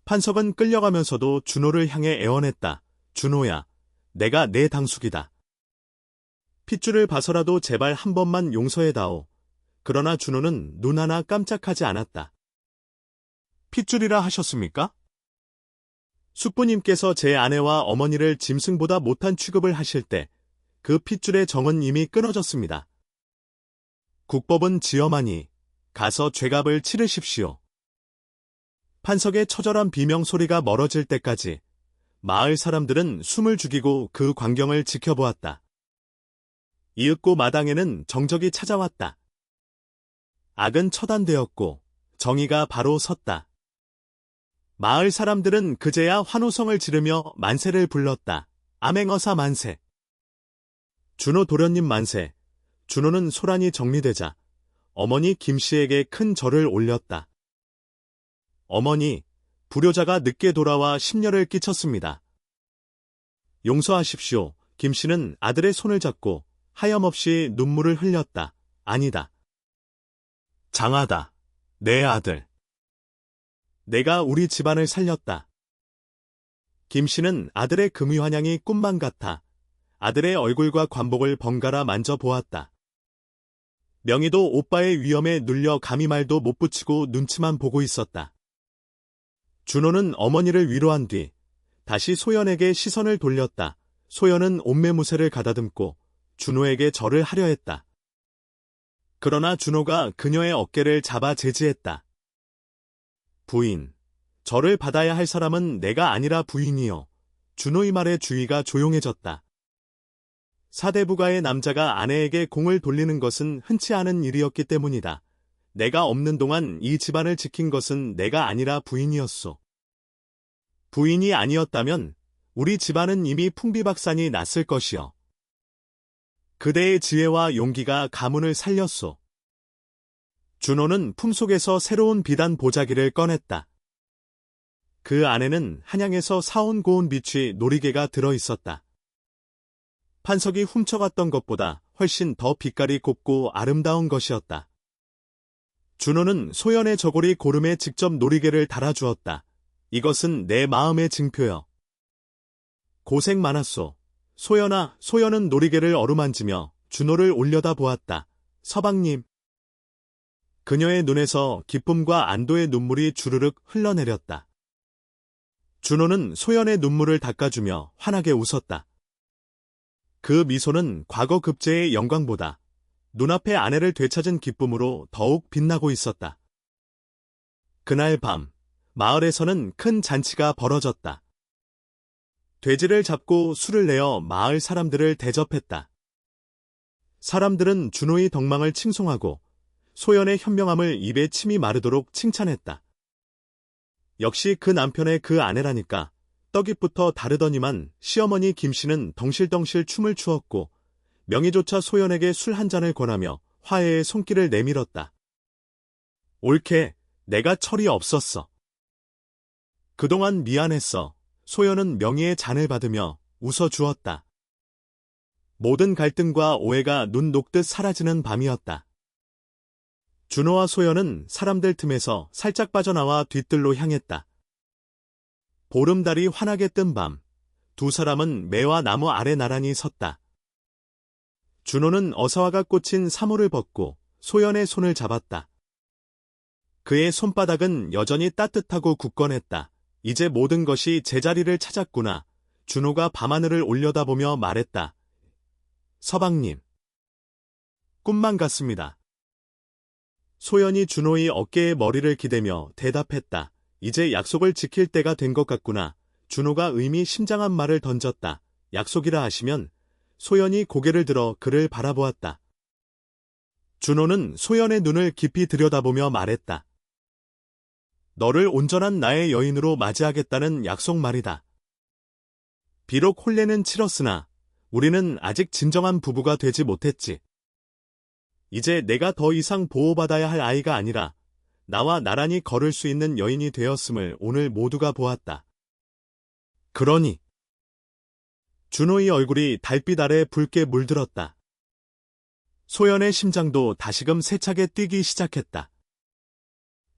판석은 끌려가면서도 준호를 향해 애원했다. 준호야, 내가 내 당숙이다. 핏줄을 봐서라도 제발 한 번만 용서해다오. 그러나 준호는 눈 하나 깜짝하지 않았다. 핏줄이라 하셨습니까? 숙부님께서 제 아내와 어머니를 짐승보다 못한 취급을 하실 때 그 핏줄의 정은 이미 끊어졌습니다. 국법은 지엄하니 가서 죄값을 치르십시오. 판석의 처절한 비명 소리가 멀어질 때까지 마을 사람들은 숨을 죽이고 그 광경을 지켜보았다. 이윽고 마당에는 정적이 찾아왔다. 악은 처단되었고 정의가 바로 섰다. 마을 사람들은 그제야 환호성을 지르며 만세를 불렀다. 암행어사 만세. 준호 도련님 만세. 준호는 소란이 정리되자 어머니 김씨에게 큰 절을 올렸다. 어머니, 불효자가 늦게 돌아와 심려를 끼쳤습니다. 용서하십시오. 김씨는 아들의 손을 잡고 하염없이 눈물을 흘렸다. 아니다. 장하다. 내 아들. 내가 우리 집안을 살렸다. 김씨는 아들의 금위환양이 꿈만 같아 아들의 얼굴과 관복을 번갈아 만져보았다. 명희도 오빠의 위험에 눌려 감히 말도 못 붙이고 눈치만 보고 있었다. 준호는 어머니를 위로한 뒤 다시 소연에게 시선을 돌렸다. 소연은 옷매무새를 가다듬고 준호에게 절을 하려 했다. 그러나 준호가 그녀의 어깨를 잡아 제지했다. 부인, 절을 받아야 할 사람은 내가 아니라 부인이요. 준호의 말에 주위가 조용해졌다. 사대부가의 남자가 아내에게 공을 돌리는 것은 흔치 않은 일이었기 때문이다. 내가 없는 동안 이 집안을 지킨 것은 내가 아니라 부인이었소. 부인이 아니었다면 우리 집안은 이미 풍비박산이 났을 것이요. 그대의 지혜와 용기가 가문을 살렸소. 준호는 품속에서 새로운 비단 보자기를 꺼냈다. 그 안에는 한양에서 사온 고운 빛이 놀이개가 들어있었다. 판석이 훔쳐갔던 것보다 훨씬 더 빛깔이 곱고 아름다운 것이었다. 준호는 소연의 저고리 고름에 직접 놀이개를 달아주었다. 이것은 내 마음의 증표여. 고생 많았소. 소연아. 소연은 놀이개를 어루만지며 준호를 올려다 보았다. 서방님. 그녀의 눈에서 기쁨과 안도의 눈물이 주르륵 흘러내렸다. 준호는 소연의 눈물을 닦아주며 환하게 웃었다. 그 미소는 과거 급제의 영광보다 눈앞의 아내를 되찾은 기쁨으로 더욱 빛나고 있었다. 그날 밤, 마을에서는 큰 잔치가 벌어졌다. 돼지를 잡고 술을 내어 마을 사람들을 대접했다. 사람들은 준호의 덕망을 칭송하고 소연의 현명함을 입에 침이 마르도록 칭찬했다. 역시 그 남편의 그 아내라니까 떡잎부터 다르더니만 시어머니 김씨는 덩실덩실 춤을 추었고 명희조차 소연에게 술 한 잔을 권하며 화해의 손길을 내밀었다. 옳게 내가 철이 없었어. 그동안 미안했어. 소연은 명희의 잔을 받으며 웃어주었다. 모든 갈등과 오해가 눈 녹듯 사라지는 밤이었다. 준호와 소연은 사람들 틈에서 살짝 빠져나와 뒤뜰로 향했다. 보름달이 환하게 뜬 밤, 두 사람은 매와 나무 아래 나란히 섰다. 준호는 어사화가 꽂힌 사모를 벗고 소연의 손을 잡았다. 그의 손바닥은 여전히 따뜻하고 굳건했다. 이제 모든 것이 제자리를 찾았구나. 준호가 밤하늘을 올려다보며 말했다. 서방님. 꿈만 같습니다. 소연이 준호의 어깨에 머리를 기대며 대답했다. 이제 약속을 지킬 때가 된 것 같구나. 준호가 의미심장한 말을 던졌다. 약속이라 하시면 소연이 고개를 들어 그를 바라보았다. 준호는 소연의 눈을 깊이 들여다보며 말했다. 너를 온전한 나의 여인으로 맞이하겠다는 약속 말이다. 비록 혼례는 치렀으나 우리는 아직 진정한 부부가 되지 못했지. 이제 내가 더 이상 보호받아야 할 아이가 아니라 나와 나란히 걸을 수 있는 여인이 되었음을 오늘 모두가 보았다. 그러니 준호의 얼굴이 달빛 아래 붉게 물들었다. 소연의 심장도 다시금 세차게 뛰기 시작했다.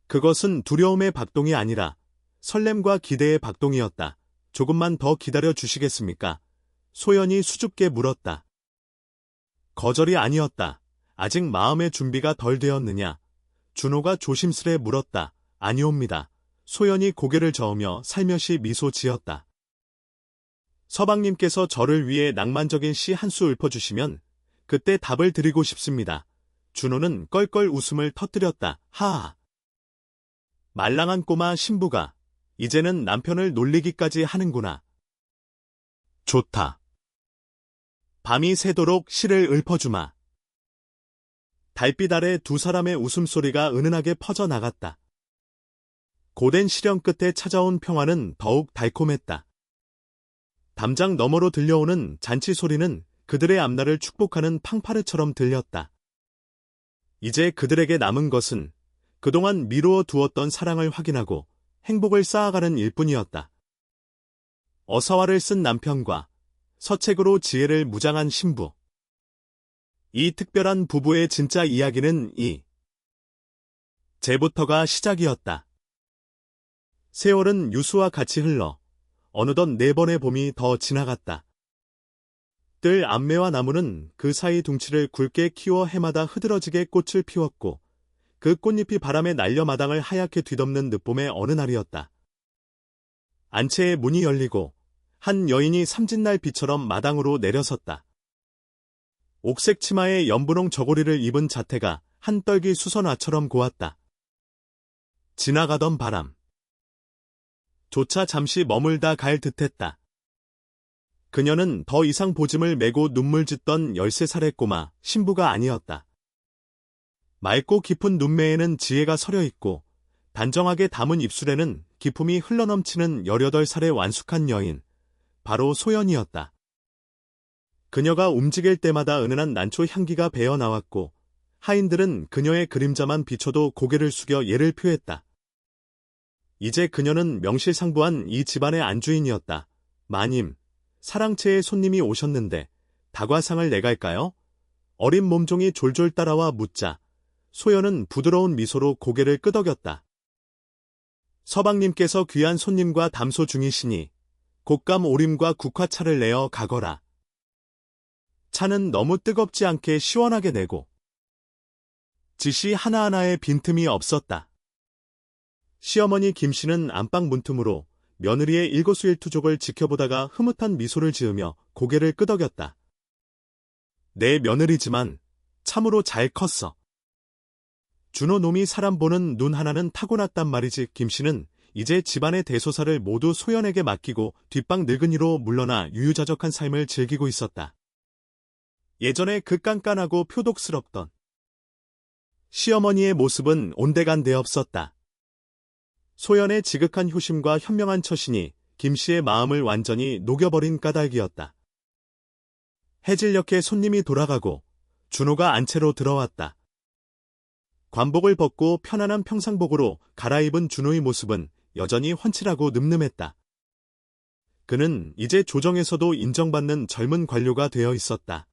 그것은 두려움의 박동이 아니라 설렘과 기대의 박동이었다. 조금만 더 기다려 주시겠습니까? 소연이 수줍게 물었다. 거절이 아니었다. 아직 마음의 준비가 덜 되었느냐? 준호가 조심스레 물었다. 아니옵니다. 소연이 고개를 저으며 살며시 미소 지었다. 서방님께서 저를 위해 낭만적인 시 한 수 읊어주시면 그때 답을 드리고 싶습니다. 준호는 껄껄 웃음을 터뜨렸다. 하하. 말랑한 꼬마 신부가 이제는 남편을 놀리기까지 하는구나. 좋다. 밤이 새도록 시를 읊어주마. 달빛 아래 두 사람의 웃음소리가 은은하게 퍼져나갔다. 고된 시련 끝에 찾아온 평화는 더욱 달콤했다. 담장 너머로 들려오는 잔치 소리는 그들의 앞날을 축복하는 팡파르처럼 들렸다. 이제 그들에게 남은 것은 그동안 미루어 두었던 사랑을 확인하고 행복을 쌓아가는 일뿐이었다. 어사화를 쓴 남편과 서책으로 지혜를 무장한 신부. 이 특별한 부부의 진짜 이야기는 이제부터가 시작이었다. 세월은 유수와 같이 흘러 어느덧 4번의 봄이 더 지나갔다. 뜰 암매와 나무는 그 사이 둥치를 굵게 키워 해마다 흐드러지게 꽃을 피웠고 그 꽃잎이 바람에 날려 마당을 하얗게 뒤덮는 늦봄의 어느 날이었다. 안채의 문이 열리고 한 여인이 삼진날 비처럼 마당으로 내려섰다. 옥색 치마에 연분홍 저고리를 입은 자태가 한 떨기 수선화처럼 고왔다. 지나가던 바람 조차 잠시 머물다 갈 듯했다. 그녀는 더 이상 보짐을 메고 눈물 짓던 13살의 꼬마 신부가 아니었다. 맑고 깊은 눈매에는 지혜가 서려 있고 단정하게 담은 입술에는 기품이 흘러넘치는 18살의 완숙한 여인, 바로 소연이었다. 그녀가 움직일 때마다 은은한 난초 향기가 배어나왔고 하인들은 그녀의 그림자만 비춰도 고개를 숙여 예를 표했다. 이제 그녀는 명실상부한 이 집안의 안주인이었다. 마님, 사랑채의 손님이 오셨는데 다과상을 내갈까요? 어린 몸종이 졸졸 따라와 묻자 소연은 부드러운 미소로 고개를 끄덕였다. 서방님께서 귀한 손님과 담소 중이시니 곶감 오림과 국화차를 내어 가거라. 차는 너무 뜨겁지 않게 시원하게 내고. 지시 하나하나에 빈틈이 없었다. 시어머니 김씨는 안방 문틈으로 며느리의 일거수일투족을 지켜보다가 흐뭇한 미소를 지으며 고개를 끄덕였다. 내 며느리지만 참으로 잘 컸어. 준호 놈이 사람 보는 눈 하나는 타고났단 말이지. 김씨는 이제 집안의 대소사를 모두 소연에게 맡기고 뒷방 늙은이로 물러나 유유자적한 삶을 즐기고 있었다. 예전에 그 깐깐하고 표독스럽던 시어머니의 모습은 온데간데 없었다. 소연의 지극한 효심과 현명한 처신이 김씨의 마음을 완전히 녹여버린 까닭이었다. 해질녘에 손님이 돌아가고 준호가 안채로 들어왔다. 관복을 벗고 편안한 평상복으로 갈아입은 준호의 모습은 여전히 훤칠하고 늠름했다. 그는 이제 조정에서도 인정받는 젊은 관료가 되어 있었다.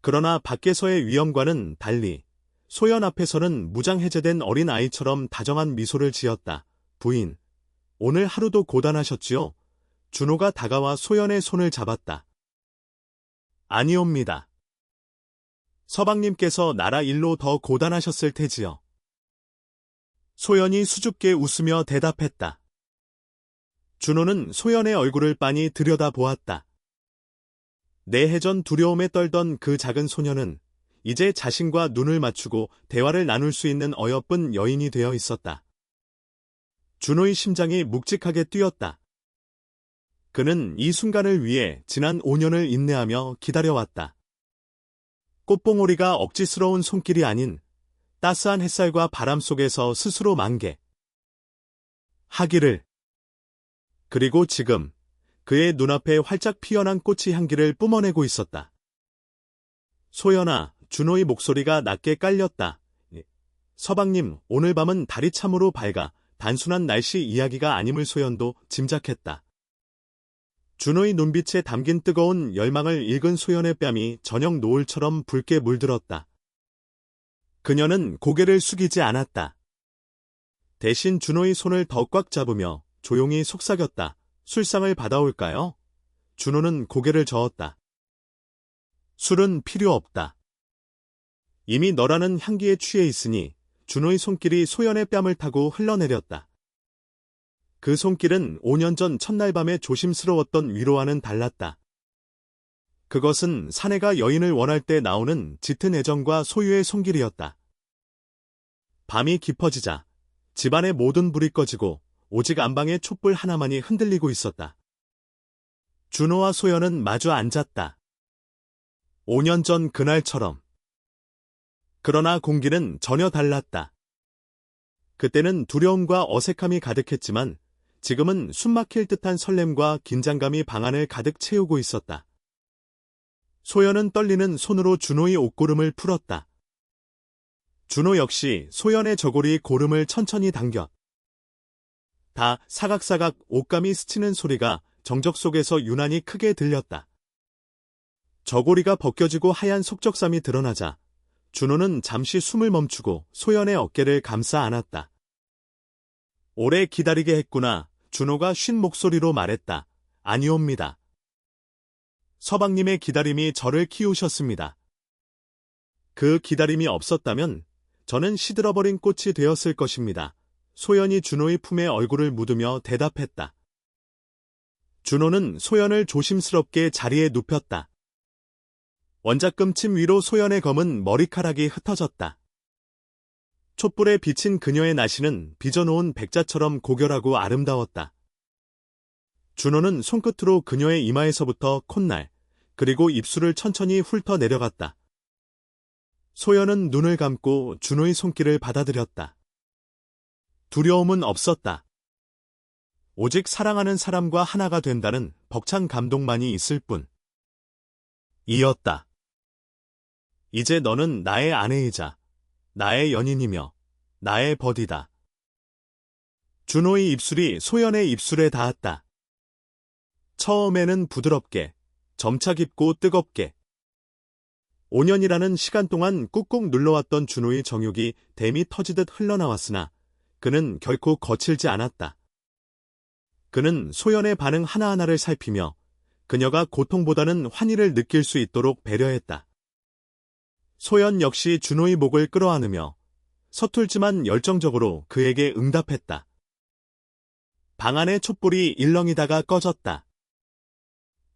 그러나 밖에서의 위엄과는 달리 소연 앞에서는 무장해제된 어린 아이처럼 다정한 미소를 지었다. 부인, 오늘 하루도 고단하셨지요? 준호가 다가와 소연의 손을 잡았다. 아니옵니다. 서방님께서 나라 일로 더 고단하셨을 테지요. 소연이 수줍게 웃으며 대답했다. 준호는 소연의 얼굴을 빤히 들여다보았다. 내해전 두려움에 떨던 그 작은 소녀는 이제 자신과 눈을 맞추고 대화를 나눌 수 있는 어여쁜 여인이 되어 있었다. 준호의 심장이 묵직하게 뛰었다. 그는 이 순간을 위해 지난 5년을 인내하며 기다려왔다. 꽃봉오리가 억지스러운 손길이 아닌 따스한 햇살과 바람 속에서 스스로 만개 하기를. 그리고 지금 그의 눈앞에 활짝 피어난 꽃이 향기를 뿜어내고 있었다. 소연아, 준호의 목소리가 낮게 깔렸다. 서방님, 오늘 밤은 달이 참으로 밝아 단순한 날씨 이야기가 아님을 소연도 짐작했다. 준호의 눈빛에 담긴 뜨거운 열망을 읽은 소연의 뺨이 저녁 노을처럼 붉게 물들었다. 그녀는 고개를 숙이지 않았다. 대신 준호의 손을 더 꽉 잡으며 조용히 속삭였다. 술상을 받아올까요? 준호는 고개를 저었다. 술은 필요 없다. 이미 너라는 향기에 취해 있으니. 준호의 손길이 소연의 뺨을 타고 흘러내렸다. 그 손길은 5년 전 첫날 밤에 조심스러웠던 위로와는 달랐다. 그것은 사내가 여인을 원할 때 나오는 짙은 애정과 소유의 손길이었다. 밤이 깊어지자 집안의 모든 불이 꺼지고 오직 안방의 촛불 하나만이 흔들리고 있었다. 준호와 소연은 마주 앉았다. 5년 전 그날처럼. 그러나 공기는 전혀 달랐다. 그때는 두려움과 어색함이 가득했지만 지금은 숨막힐 듯한 설렘과 긴장감이 방 안을 가득 채우고 있었다. 소연은 떨리는 손으로 준호의 옷고름을 풀었다. 준호 역시 소연의 저고리 고름을 천천히 당겨. 다 사각사각 옷감이 스치는 소리가 정적 속에서 유난히 크게 들렸다. 저고리가 벗겨지고 하얀 속적삼이 드러나자 준호는 잠시 숨을 멈추고 소연의 어깨를 감싸 안았다. 오래 기다리게 했구나. 준호가 쉰 목소리로 말했다. 아니옵니다. 서방님의 기다림이 저를 키우셨습니다. 그 기다림이 없었다면 저는 시들어버린 꽃이 되었을 것입니다. 소연이 준호의 품에 얼굴을 묻으며 대답했다. 준호는 소연을 조심스럽게 자리에 눕혔다. 원작금 침 위로 소연의 검은 머리카락이 흩어졌다. 촛불에 비친 그녀의 나시는 빚어놓은 백자처럼 고결하고 아름다웠다. 준호는 손끝으로 그녀의 이마에서부터 콧날, 그리고 입술을 천천히 훑어 내려갔다. 소연은 눈을 감고 준호의 손길을 받아들였다. 두려움은 없었다. 오직 사랑하는 사람과 하나가 된다는 벅찬 감동만이 있을 뿐. 이었다. 이제 너는 나의 아내이자 나의 연인이며 나의 버디다. 준호의 입술이 소연의 입술에 닿았다. 처음에는 부드럽게, 점차 깊고 뜨겁게. 5년이라는 시간 동안 꾹꾹 눌러왔던 준호의 정욕이 댐이 터지듯 흘러나왔으나 그는 결코 거칠지 않았다. 그는 소연의 반응 하나하나를 살피며 그녀가 고통보다는 환희를 느낄 수 있도록 배려했다. 소연 역시 준호의 목을 끌어안으며 서툴지만 열정적으로 그에게 응답했다. 방 안의 촛불이 일렁이다가 꺼졌다.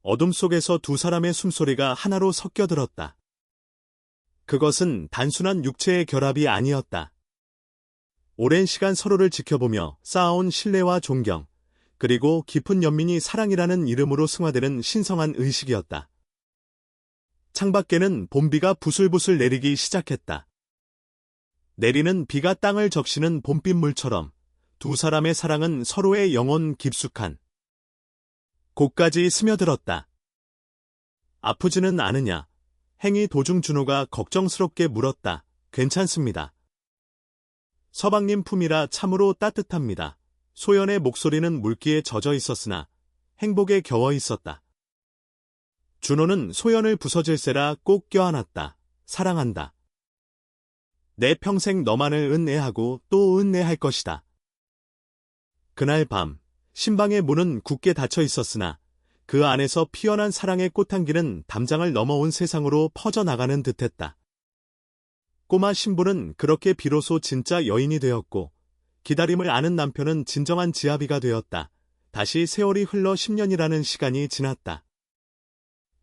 어둠 속에서 두 사람의 숨소리가 하나로 섞여들었다. 그것은 단순한 육체의 결합이 아니었다. 오랜 시간 서로를 지켜보며 쌓아온 신뢰와 존경, 그리고 깊은 연민이 사랑이라는 이름으로 승화되는 신성한 의식이었다. 창밖에는 봄비가 부슬부슬 내리기 시작했다. 내리는 비가 땅을 적시는 봄빗물처럼 두 사람의 사랑은 서로의 영혼 깊숙한 곳까지 스며들었다. 아프지는 않으냐? 행위 도중 준호가 걱정스럽게 물었다. 괜찮습니다. 서방님 품이라 참으로 따뜻합니다. 소연의 목소리는 물기에 젖어 있었으나 행복에 겨워 있었다. 준호는 소연을 부서질세라 꼭 껴안았다. 사랑한다. 내 평생 너만을 은혜하고 또 은혜할 것이다. 그날 밤, 신방의 문은 굳게 닫혀 있었으나 그 안에서 피어난 사랑의 꽃향기는 담장을 넘어온 세상으로 퍼져나가는 듯했다. 꼬마 신부는 그렇게 비로소 진짜 여인이 되었고 기다림을 아는 남편은 진정한 지아비가 되었다. 다시 세월이 흘러 10년이라는 시간이 지났다.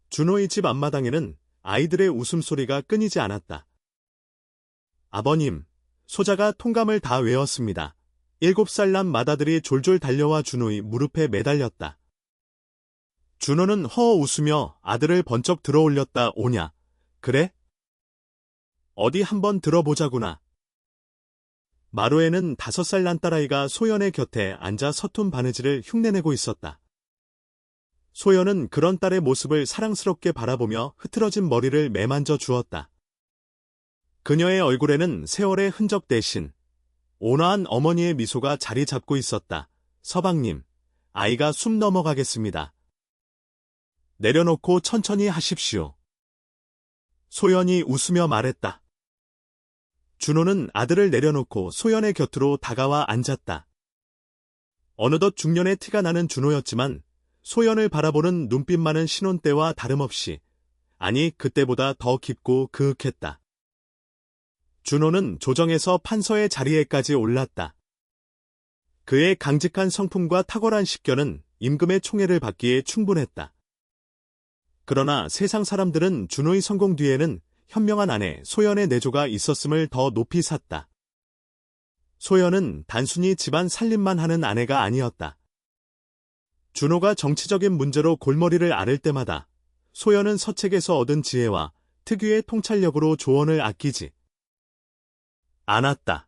준호의 집 앞마당에는 아이들의 웃음소리가 끊이지 않았다. 아버님, 소자가 통감을 다 외웠습니다. 7살 난 맏아들이 졸졸 달려와 준호의 무릎에 매달렸다. 준호는 허어 웃으며 아들을 번쩍 들어올렸다. 오냐. 그래? 어디 한번 들어보자구나. 마루에는 5살 난 딸아이가 소연의 곁에 앉아 서툰 바느질을 흉내내고 있었다. 소연은 그런 딸의 모습을 사랑스럽게 바라보며 흐트러진 머리를 매만져 주었다. 그녀의 얼굴에는 세월의 흔적 대신 온화한 어머니의 미소가 자리 잡고 있었다. 서방님, 아이가 숨 넘어가겠습니다. 내려놓고 천천히 하십시오. 소연이 웃으며 말했다. 준호는 아들을 내려놓고 소연의 곁으로 다가와 앉았다. 어느덧 중년의 티가 나는 준호였지만 소연을 바라보는 눈빛만은 신혼 때와 다름없이, 아니 그때보다 더 깊고 그윽했다. 준호는 조정에서 판서의 자리에까지 올랐다. 그의 강직한 성품과 탁월한 식견은 임금의 총애를 받기에 충분했다. 그러나 세상 사람들은 준호의 성공 뒤에는 현명한 아내 소연의 내조가 있었음을 더 높이 샀다. 소연은 단순히 집안 살림만 하는 아내가 아니었다. 준호가 정치적인 문제로 골머리를 앓을 때마다 소연은 서책에서 얻은 지혜와 특유의 통찰력으로 조언을 아끼지 않았다.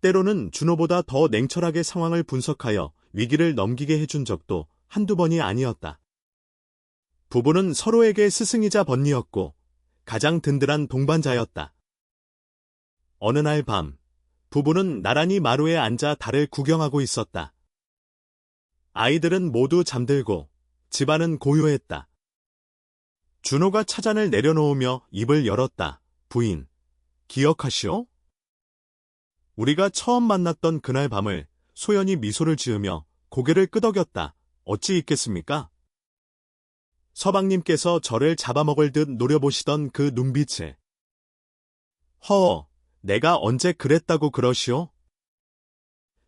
때로는 준호보다 더 냉철하게 상황을 분석하여 위기를 넘기게 해준 적도 한두 번이 아니었다. 부부는 서로에게 스승이자 번니였고 가장 든든한 동반자였다. 어느 날 밤, 부부는 나란히 마루에 앉아 달을 구경하고 있었다. 아이들은 모두 잠들고 집안은 고요했다. 준호가 차잔을 내려놓으며 입을 열었다. 부인, 기억하시오? 우리가 처음 만났던 그날 밤을. 소연이 미소를 지으며 고개를 끄덕였다. 어찌 있겠습니까? 서방님께서 저를 잡아먹을 듯 노려보시던 그 눈빛에. 허, 내가 언제 그랬다고 그러시오?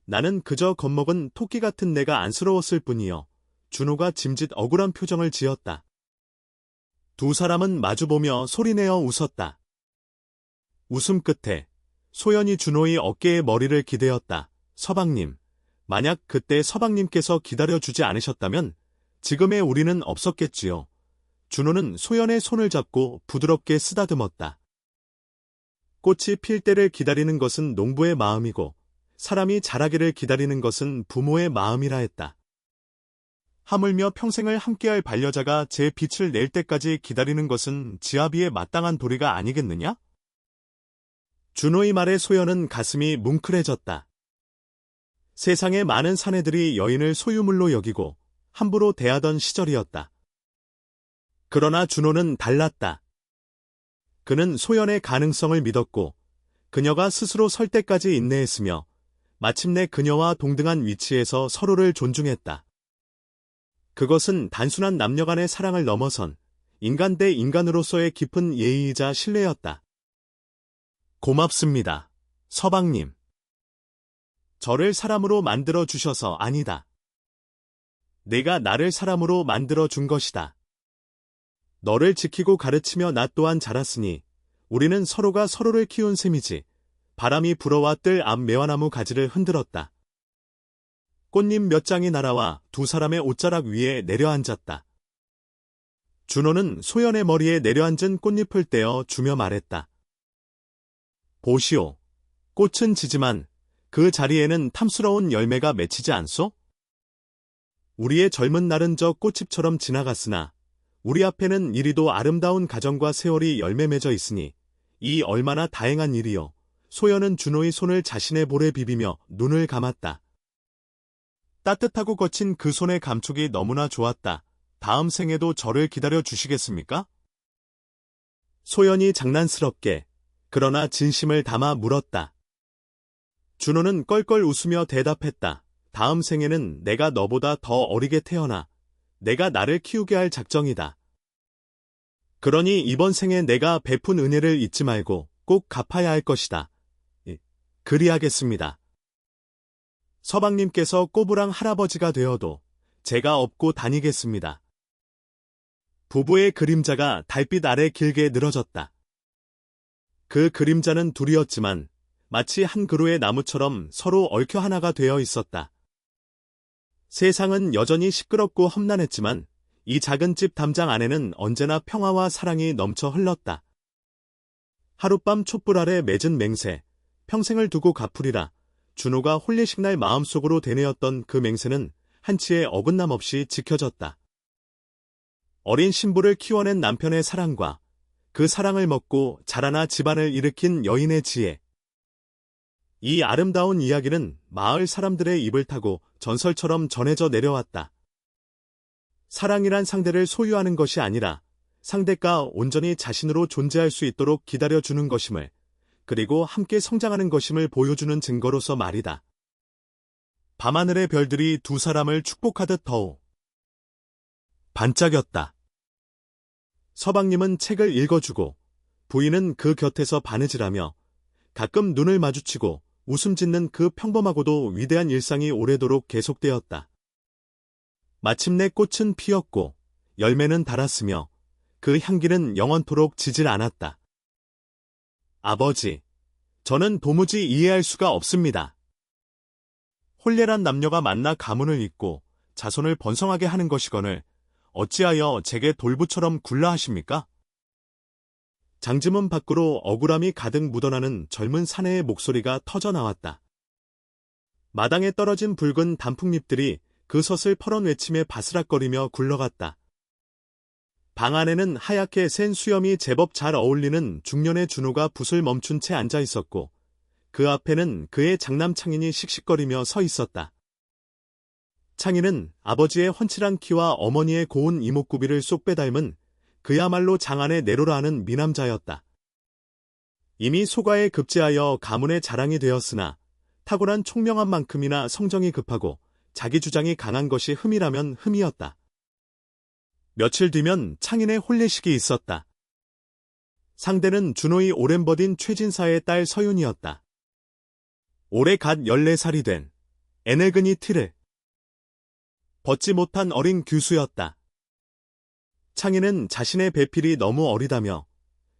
나는 그저 겁먹은 토끼 같은 내가 안쓰러웠을 뿐이요. 준호가 짐짓 억울한 표정을 지었다. 두 사람은 마주보며 소리내어 웃었다. 웃음 끝에 소연이 준호의 어깨에 머리를 기대었다. 서방님, 만약 그때 서방님께서 기다려주지 않으셨다면 지금의 우리는 없었겠지요. 준호는 소연의 손을 잡고 부드럽게 쓰다듬었다. 꽃이 필 때를 기다리는 것은 농부의 마음이고 사람이 자라기를 기다리는 것은 부모의 마음이라 했다. 하물며 평생을 함께할 반려자가 제 빛을 낼 때까지 기다리는 것은 지아비의 마땅한 도리가 아니겠느냐? 준호의 말에 소연은 가슴이 뭉클해졌다. 세상의 많은 사내들이 여인을 소유물로 여기고 함부로 대하던 시절이었다. 그러나 준호는 달랐다. 그는 소연의 가능성을 믿었고 그녀가 스스로 설 때까지 인내했으며 마침내 그녀와 동등한 위치에서 서로를 존중했다. 그것은 단순한 남녀 간의 사랑을 넘어선 인간 대 인간으로서의 깊은 예의이자 신뢰였다. 고맙습니다, 서방님. 저를 사람으로 만들어 주셔서 아니다. 내가 나를 사람으로 만들어 준 것이다. 너를 지키고 가르치며 나 또한 자랐으니 우리는 서로가 서로를 키운 셈이지. 바람이 불어와 뜰 앞 매화나무 가지를 흔들었다. 꽃잎 몇 장이 날아와 두 사람의 옷자락 위에 내려앉았다. 준호는 소연의 머리에 내려앉은 꽃잎을 떼어 주며 말했다. 보시오. 꽃은 지지만 그 자리에는 탐스러운 열매가 맺히지 않소? 우리의 젊은 날은 저 꽃잎처럼 지나갔으나 우리 앞에는 이리도 아름다운 가정과 세월이 열매 맺어 있으니 이 얼마나 다행한 일이요. 소연은 준호의 손을 자신의 볼에 비비며 눈을 감았다. 따뜻하고 거친 그 손의 감촉이 너무나 좋았다. 다음 생에도 저를 기다려 주시겠습니까? 소연이 장난스럽게 그러나 진심을 담아 물었다. 준호는 껄껄 웃으며 대답했다. 다음 생에는 내가 너보다 더 어리게 태어나 내가 나를 키우게 할 작정이다. 그러니 이번 생에 내가 베푼 은혜를 잊지 말고 꼭 갚아야 할 것이다. 그리하겠습니다. 서방님께서 꼬부랑 할아버지가 되어도 제가 업고 다니겠습니다. 부부의 그림자가 달빛 아래 길게 늘어졌다. 그 그림자는 둘이었지만 마치 한 그루의 나무처럼 서로 얽혀 하나가 되어 있었다. 세상은 여전히 시끄럽고 험난했지만 이 작은 집 담장 안에는 언제나 평화와 사랑이 넘쳐 흘렀다. 하룻밤 촛불 아래 맺은 맹세, 평생을 두고 갚으리라. 준호가 홀례식 날 마음속으로 되뇌었던 그 맹세는 한치의 어긋남 없이 지켜졌다. 어린 신부를 키워낸 남편의 사랑과 그 사랑을 먹고 자라나 집안을 일으킨 여인의 지혜. 이 아름다운 이야기는 마을 사람들의 입을 타고 전설처럼 전해져 내려왔다. 사랑이란 상대를 소유하는 것이 아니라 상대가 온전히 자신으로 존재할 수 있도록 기다려주는 것임을, 그리고 함께 성장하는 것임을 보여주는 증거로서 말이다. 밤하늘의 별들이 두 사람을 축복하듯 더욱 반짝였다. 서방님은 책을 읽어주고 부인은 그 곁에서 바느질하며 가끔 눈을 마주치고 웃음 짓는 그 평범하고도 위대한 일상이 오래도록 계속되었다. 마침내 꽃은 피었고 열매는 달았으며 그 향기는 영원토록 지질 않았다. 아버지, 저는 도무지 이해할 수가 없습니다. 홀례란 남녀가 만나 가문을 잇고 자손을 번성하게 하는 것이거늘 어찌하여 제게 돌부처럼 굴라 하십니까? 장지문 밖으로 억울함이 가득 묻어나는 젊은 사내의 목소리가 터져나왔다. 마당에 떨어진 붉은 단풍잎들이 그 섯을 펄언 외침에 바스락거리며 굴러갔다. 방 안에는 하얗게 센 수염이 제법 잘 어울리는 중년의 준호가 붓을 멈춘 채 앉아 있었고 그 앞에는 그의 장남 창인이 씩씩거리며 서 있었다. 창인은 아버지의 훤칠한 키와 어머니의 고운 이목구비를 쏙 빼닮은 그야말로 장안의 내로라 하는 미남자였다. 이미 소가에 급제하여 가문의 자랑이 되었으나 탁월한 총명한 만큼이나 성정이 급하고 자기 주장이 강한 것이 흠이라면 흠이었다. 며칠 뒤면 창인의 홀례식이 있었다. 상대는 준호의 오랜 버딘 최진사의 딸 서윤이었다. 올해 갓 14살이 된 애늙은이 티를 벗지 못한 어린 규수였다. 창인은 자신의 배필이 너무 어리다며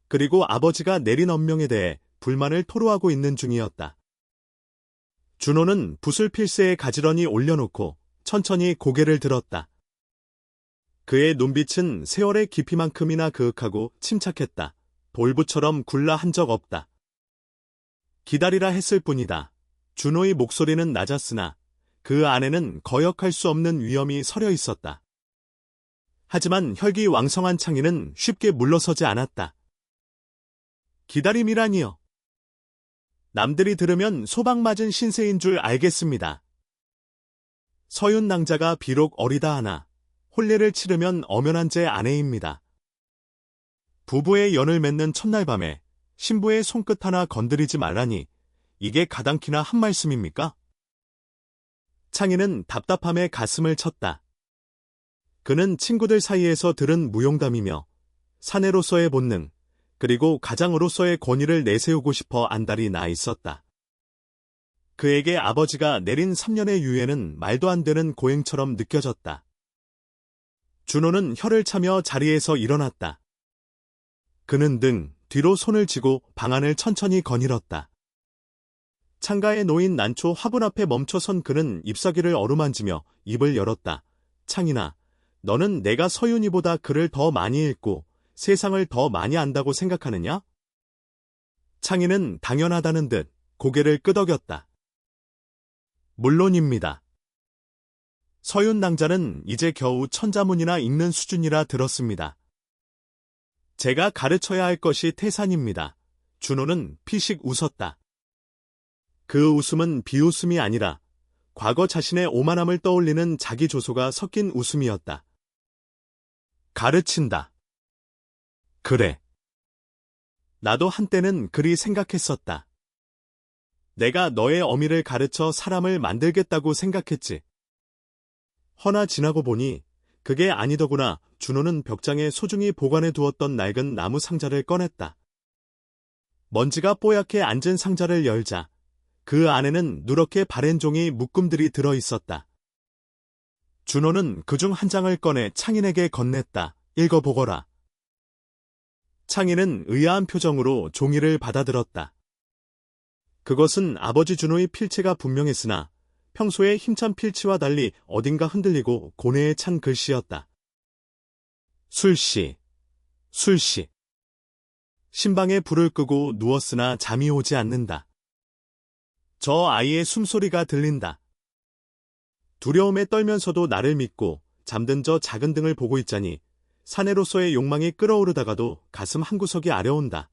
그리고 아버지가 내린 언명에 대해 불만을 토로하고 있는 중이었다. 준호는 붓을 필새에 가지런히 올려놓고 천천히 고개를 들었다. 그의 눈빛은 세월의 깊이만큼이나 그윽하고 침착했다. 돌부처럼 굴라 한 적 없다. 기다리라 했을 뿐이다. 준호의 목소리는 낮았으나 그 안에는 거역할 수 없는 위엄이 서려 있었다. 하지만 혈기왕성한 창인은 쉽게 물러서지 않았다. 기다림이라니요. 남들이 들으면 소방 맞은 신세인 줄 알겠습니다. 서윤 낭자가 비록 어리다 하나 홀례를 치르면 엄연한 제 아내입니다. 부부의 연을 맺는 첫날 밤에 신부의 손끝 하나 건드리지 말라니 이게 가당키나 한 말씀입니까? 창인은 답답함에 가슴을 쳤다. 그는 친구들 사이에서 들은 무용담이며 사내로서의 본능, 그리고 가장으로서의 권위를 내세우고 싶어 안달이 나 있었다. 그에게 아버지가 내린 3년의 유예는 말도 안 되는 고행처럼 느껴졌다. 준호는 혀를 차며 자리에서 일어났다. 그는 등 뒤로 손을 쥐고 방안을 천천히 거닐었다. 창가에 놓인 난초 화분 앞에 멈춰선 그는 잎사귀를 어루만지며 입을 열었다. 창인아, 너는 내가 서윤이보다 글을 더 많이 읽고 세상을 더 많이 안다고 생각하느냐? 창인은 당연하다는 듯 고개를 끄덕였다. 물론입니다. 서윤 낭자는 이제 겨우 천자문이나 읽는 수준이라 들었습니다. 제가 가르쳐야 할 것이 태산입니다. 준호는 피식 웃었다. 그 웃음은 비웃음이 아니라 과거 자신의 오만함을 떠올리는 자기 조소가 섞인 웃음이었다. 가르친다. 그래. 나도 한때는 그리 생각했었다. 내가 너의 어미를 가르쳐 사람을 만들겠다고 생각했지. 허나 지나고 보니 그게 아니더구나. 준호는 벽장에 소중히 보관해 두었던 낡은 나무 상자를 꺼냈다. 먼지가 뽀얗게 앉은 상자를 열자 그 안에는 누렇게 바랜 종이 묶음들이 들어 있었다. 준호는 그중 한 장을 꺼내 창인에게 건넸다. 읽어보거라. 창인은 의아한 표정으로 종이를 받아들었다. 그것은 아버지 준호의 필체가 분명했으나 평소의 힘찬 필치와 달리 어딘가 흔들리고 고뇌에 찬 글씨였다. 술씨, 술씨. 신방에 불을 끄고 누웠으나 잠이 오지 않는다. 저 아이의 숨소리가 들린다. 두려움에 떨면서도 나를 믿고 잠든 저 작은 등을 보고 있자니 사내로서의 욕망이 끓어오르다가도 가슴 한구석이 아려온다.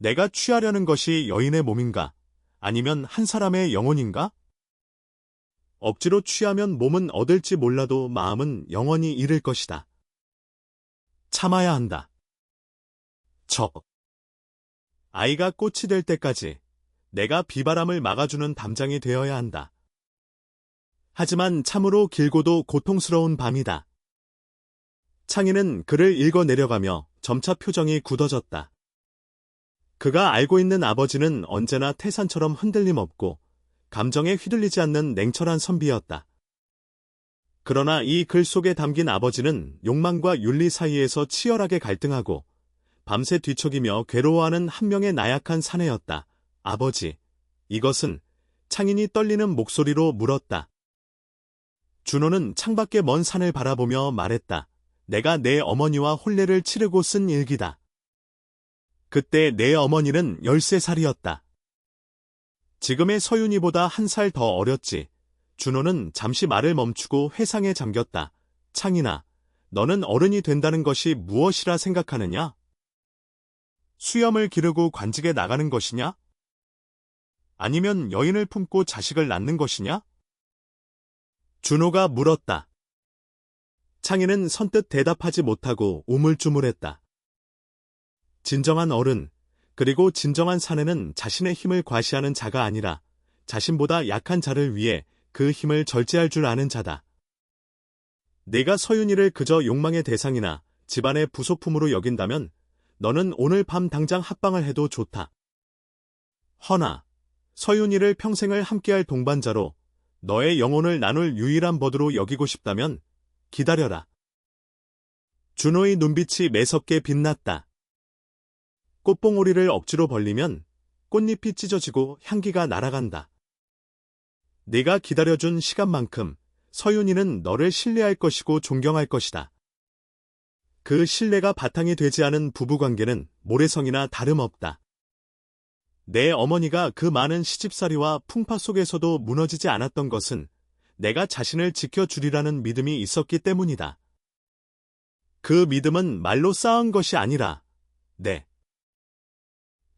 내가 취하려는 것이 여인의 몸인가? 아니면 한 사람의 영혼인가? 억지로 취하면 몸은 얻을지 몰라도 마음은 영원히 잃을 것이다. 참아야 한다. 아이가 꽃이 될 때까지 내가 비바람을 막아주는 담장이 되어야 한다. 하지만 참으로 길고도 고통스러운 밤이다. 창희는 글을 읽어 내려가며 점차 표정이 굳어졌다. 그가 알고 있는 아버지는 언제나 태산처럼 흔들림 없고 감정에 휘둘리지 않는 냉철한 선비였다. 그러나 이 글 속에 담긴 아버지는 욕망과 윤리 사이에서 치열하게 갈등하고 밤새 뒤척이며 괴로워하는 한 명의 나약한 사내였다. 아버지, 이것은 창인이 떨리는 목소리로 물었다. 준호는 창밖의 먼 산을 바라보며 말했다. 내가 내 어머니와 혼례를 치르고 쓴 일기다. 그때 내 어머니는 13살이었다. 지금의 서윤이보다 1살 더 어렸지. 준호는 잠시 말을 멈추고 회상에 잠겼다. 창인아, 너는 어른이 된다는 것이 무엇이라 생각하느냐? 수염을 기르고 관직에 나가는 것이냐? 아니면 여인을 품고 자식을 낳는 것이냐? 준호가 물었다. 창희는 선뜻 대답하지 못하고 우물쭈물했다. 진정한 어른, 그리고 진정한 사내는 자신의 힘을 과시하는 자가 아니라 자신보다 약한 자를 위해 그 힘을 절제할 줄 아는 자다. 네가 서윤이를 그저 욕망의 대상이나 집안의 부속품으로 여긴다면 너는 오늘 밤 당장 합방을 해도 좋다. 허나 서윤이를 평생을 함께할 동반자로 너의 영혼을 나눌 유일한 버드로 여기고 싶다면 기다려라. 준호의 눈빛이 매섭게 빛났다. 꽃봉오리를 억지로 벌리면 꽃잎이 찢어지고 향기가 날아간다. 네가 기다려준 시간만큼 서윤이는 너를 신뢰할 것이고 존경할 것이다. 그 신뢰가 바탕이 되지 않은 부부관계는 모래성이나 다름없다. 내 어머니가 그 많은 시집살이와 풍파 속에서도 무너지지 않았던 것은 내가 자신을 지켜주리라는 믿음이 있었기 때문이다. 그 믿음은 말로 쌓은 것이 아니라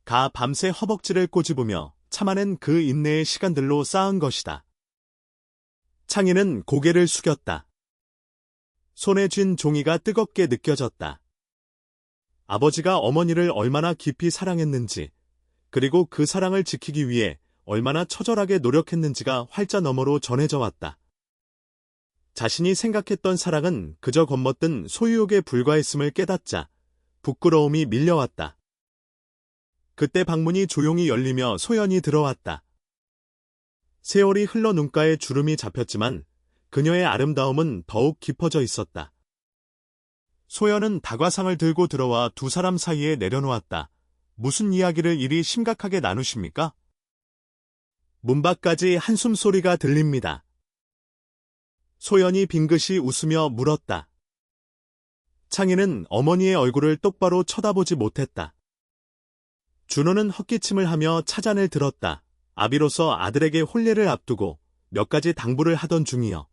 가 밤새 허벅지를 꼬집으며 참아낸 그 인내의 시간들로 쌓은 것이다. 창희는 고개를 숙였다. 손에 쥔 종이가 뜨겁게 느껴졌다. 아버지가 어머니를 얼마나 깊이 사랑했는지, 그리고 그 사랑을 지키기 위해 얼마나 처절하게 노력했는지가 활자 너머로 전해져 왔다. 자신이 생각했던 사랑은 그저 겁먹던 소유욕에 불과했음을 깨닫자 부끄러움이 밀려왔다. 그때 방문이 조용히 열리며 소연이 들어왔다. 세월이 흘러 눈가에 주름이 잡혔지만 그녀의 아름다움은 더욱 깊어져 있었다. 소연은 다과상을 들고 들어와 두 사람 사이에 내려놓았다. 무슨 이야기를 이리 심각하게 나누십니까? 문 밖까지 한숨 소리가 들립니다. 소연이 빙긋이 웃으며 물었다. 창희는 어머니의 얼굴을 똑바로 쳐다보지 못했다. 준호는 헛기침을 하며 차잔을 들었다. 아비로서 아들에게 혼례를 앞두고 몇 가지 당부를 하던 중이여.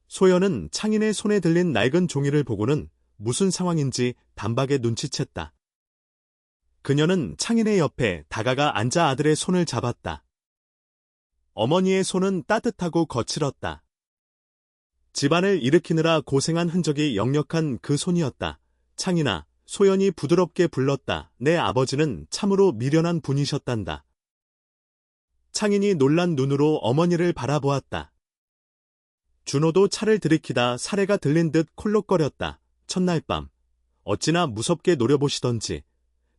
소연은 창인의 손에 들린 낡은 종이를 보고는 무슨 상황인지 단박에 눈치챘다. 그녀는 창인의 옆에 다가가 앉아 아들의 손을 잡았다. 어머니의 손은 따뜻하고 거칠었다. 집안을 일으키느라 고생한 흔적이 역력한 그 손이었다. 창인아, 소연이 부드럽게 불렀다. 내 아버지는 참으로 미련한 분이셨단다. 창인이 놀란 눈으로 어머니를 바라보았다. 준호도 차를 들이키다 사례가 들린 듯 콜록거렸다. 첫날 밤, 어찌나 무섭게 노려보시던지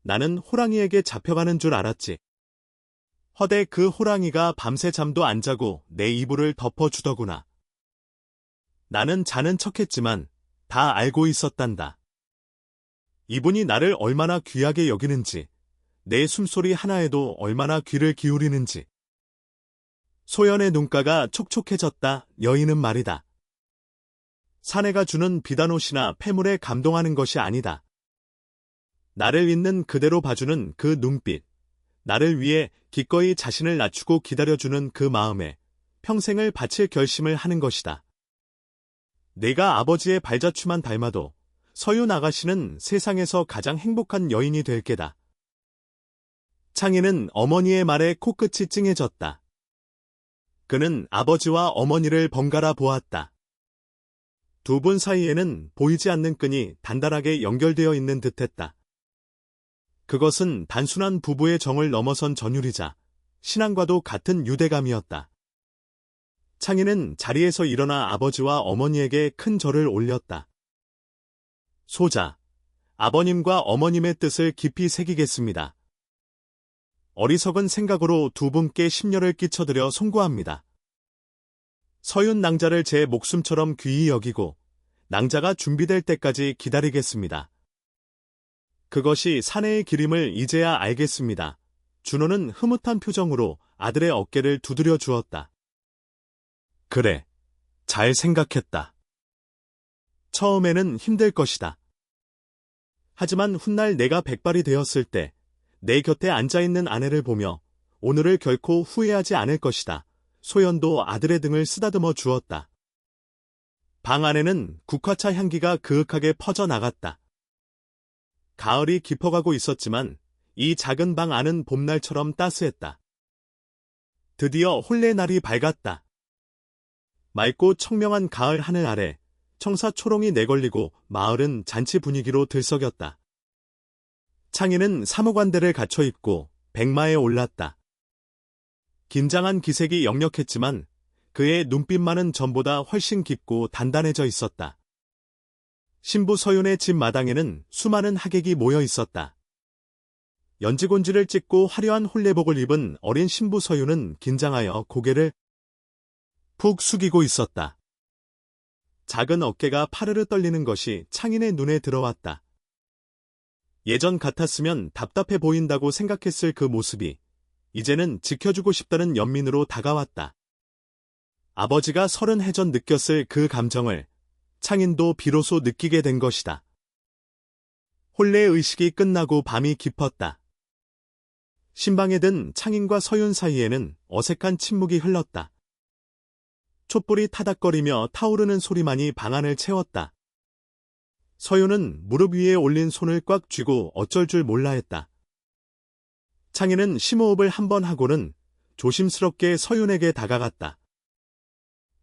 나는 호랑이에게 잡혀가는 줄 알았지. 허대 그 호랑이가 밤새 잠도 안 자고 내 이불을 덮어주더구나. 나는 자는 척했지만 다 알고 있었단다. 이분이 나를 얼마나 귀하게 여기는지, 내 숨소리 하나에도 얼마나 귀를 기울이는지. 소연의 눈가가 촉촉해졌다. 여인은 말이다. 사내가 주는 비단옷이나 폐물에 감동하는 것이 아니다. 나를 있는 그대로 봐주는 그 눈빛, 나를 위해 기꺼이 자신을 낮추고 기다려주는 그 마음에 평생을 바칠 결심을 하는 것이다. 내가 아버지의 발자취만 닮아도 서윤 아가씨는 세상에서 가장 행복한 여인이 될 게다. 창희는 어머니의 말에 코끝이 찡해졌다. 그는 아버지와 어머니를 번갈아 보았다. 두 분 사이에는 보이지 않는 끈이 단단하게 연결되어 있는 듯했다. 그것은 단순한 부부의 정을 넘어선 전율이자 신앙과도 같은 유대감이었다. 창희는 자리에서 일어나 아버지와 어머니에게 큰 절을 올렸다. 소자, 아버님과 어머님의 뜻을 깊이 새기겠습니다. 어리석은 생각으로 두 분께 심려를 끼쳐드려 송구합니다. 서윤 낭자를 제 목숨처럼 귀히 여기고 낭자가 준비될 때까지 기다리겠습니다. 그것이 사내의 기림을 이제야 알겠습니다. 준호는 흐뭇한 표정으로 아들의 어깨를 두드려 주었다. 그래, 잘 생각했다. 처음에는 힘들 것이다. 하지만 훗날 내가 백발이 되었을 때 내 곁에 앉아있는 아내를 보며 오늘을 결코 후회하지 않을 것이다. 소연도 아들의 등을 쓰다듬어 주었다. 방 안에는 국화차 향기가 그윽하게 퍼져나갔다. 가을이 깊어가고 있었지만 이 작은 방 안은 봄날처럼 따스했다. 드디어 혼례날이 밝았다. 맑고 청명한 가을 하늘 아래 청사 초롱이 내걸리고 마을은 잔치 분위기로 들썩였다. 창희는 사무관대를 갖춰 입고 백마에 올랐다. 긴장한 기색이 역력했지만 그의 눈빛만은 전보다 훨씬 깊고 단단해져 있었다. 신부 서윤의 집 마당에는 수많은 하객이 모여 있었다. 연지곤지를 찍고 화려한 혼례복을 입은 어린 신부 서윤은 긴장하여 고개를 푹 숙이고 있었다. 작은 어깨가 파르르 떨리는 것이 창인의 눈에 들어왔다. 예전 같았으면 답답해 보인다고 생각했을 그 모습이 이제는 지켜주고 싶다는 연민으로 다가왔다. 아버지가 30해 전 느꼈을 그 감정을 창인도 비로소 느끼게 된 것이다. 혼례 의식이 끝나고 밤이 깊었다. 신방에 든 창인과 서윤 사이에는 어색한 침묵이 흘렀다. 촛불이 타닥거리며 타오르는 소리만이 방 안을 채웠다. 서윤은 무릎 위에 올린 손을 꽉 쥐고 어쩔 줄 몰라 했다. 창희는 심호흡을 한 번 하고는 조심스럽게 서윤에게 다가갔다.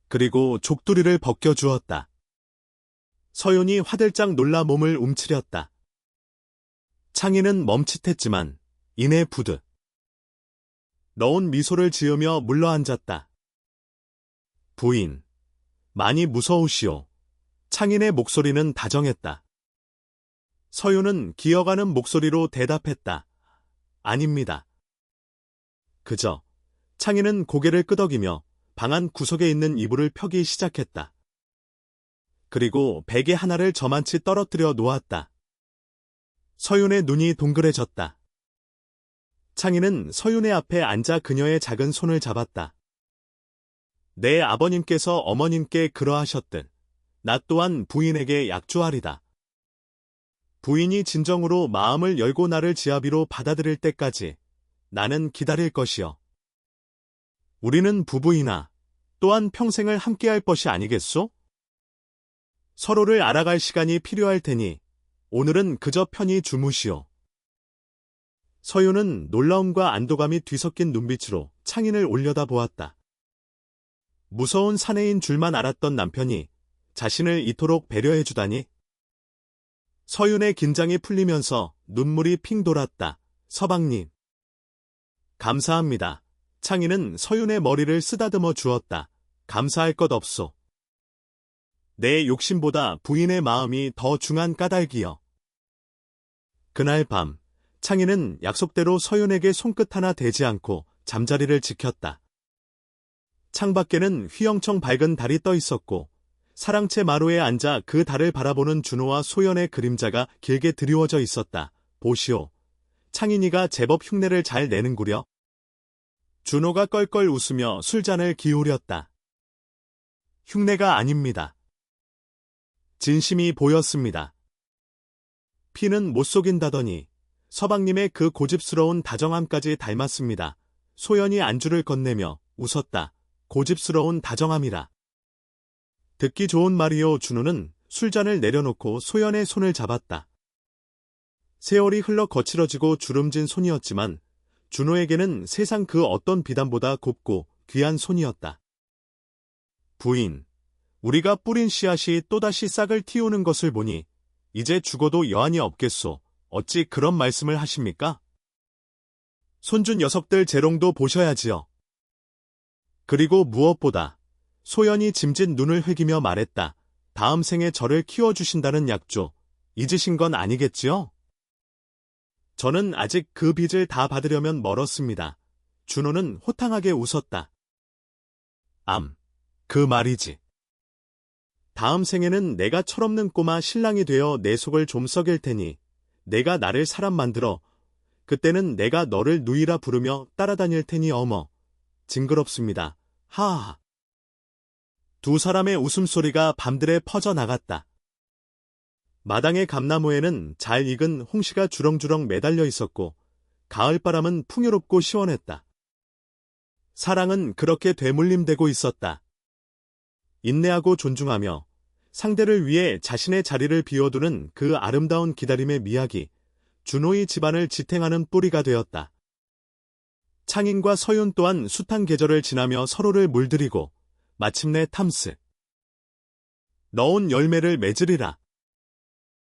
그리고 족두리를 벗겨주었다. 서윤이 화들짝 놀라 몸을 움츠렸다. 창희는 멈칫했지만 이내 부득 너운 미소를 지으며 물러앉았다. 부인, 많이 무서우시오. 창인의 목소리는 다정했다. 서윤은 기어가는 목소리로 대답했다. 아닙니다. 그저 창인은 고개를 끄덕이며 방 안 구석에 있는 이불을 펴기 시작했다. 그리고 베개 하나를 저만치 떨어뜨려 놓았다. 서윤의 눈이 동그래졌다. 창인은 서윤의 앞에 앉아 그녀의 작은 손을 잡았다. 내 아버님께서 어머님께 그러하셨듯 나 또한 부인에게 약조하리다. 부인이 진정으로 마음을 열고 나를 지아비로 받아들일 때까지 나는 기다릴 것이요. 우리는 부부이나 또한 평생을 함께할 것이 아니겠소? 서로를 알아갈 시간이 필요할 테니 오늘은 그저 편히 주무시오. 서윤은 놀라움과 안도감이 뒤섞인 눈빛으로 창인을 올려다보았다. 무서운 사내인 줄만 알았던 남편이 자신을 이토록 배려해주다니. 서윤의 긴장이 풀리면서 눈물이 핑 돌았다. 서방님. 감사합니다. 창희는 서윤의 머리를 쓰다듬어 주었다. 감사할 것 없소. 내 욕심보다 부인의 마음이 더 중한 까닭이여. 그날 밤, 창희는 약속대로 서윤에게 손끝 하나 대지 않고 잠자리를 지켰다. 창밖에는 휘영청 밝은 달이 떠 있었고 사랑채 마루에 앉아 그 달을 바라보는 준호와 소연의 그림자가 길게 드리워져 있었다. 보시오. 창인이가 제법 흉내를 잘 내는구려. 준호가 껄껄 웃으며 술잔을 기울였다. 흉내가 아닙니다. 진심이 보였습니다. 피는 못 속인다더니 서방님의 그 고집스러운 다정함까지 닮았습니다. 소연이 안주를 건네며 웃었다. 고집스러운 다정함이라. 듣기 좋은 말이요. 준호는 술잔을 내려놓고 소연의 손을 잡았다. 세월이 흘러 거칠어지고 주름진 손이었지만 준호에게는 세상 그 어떤 비단보다 곱고 귀한 손이었다. 부인, 우리가 뿌린 씨앗이 또다시 싹을 틔우는 것을 보니 이제 죽어도 여한이 없겠소. 어찌 그런 말씀을 하십니까? 손주 녀석들 재롱도 보셔야지요. 그리고 무엇보다 소연이 짐짓 눈을 회기며 말했다. 다음 생에 저를 키워주신다는 약조 잊으신 건 아니겠지요? 저는 아직 그 빚을 다 받으려면 멀었습니다. 준호는 호탕하게 웃었다. 그 말이지. 다음 생에는 내가 철없는 꼬마 신랑이 되어 내 속을 좀 썩일 테니 내가 나를 사람 만들어 그때는 내가 너를 누이라 부르며 따라다닐 테니 어머. 징그럽습니다. 하하. 두 사람의 웃음소리가 밤들에 퍼져나갔다. 마당의 감나무에는 잘 익은 홍시가 주렁주렁 매달려 있었고 가을바람은 풍요롭고 시원했다. 사랑은 그렇게 되물림되고 있었다. 인내하고 존중하며 상대를 위해 자신의 자리를 비워두는 그 아름다운 기다림의 미학이 준호의 집안을 지탱하는 뿌리가 되었다. 창인과 서윤 또한 숱한 계절을 지나며 서로를 물들이고 마침내 탐스. 넣은 열매를 맺으리라.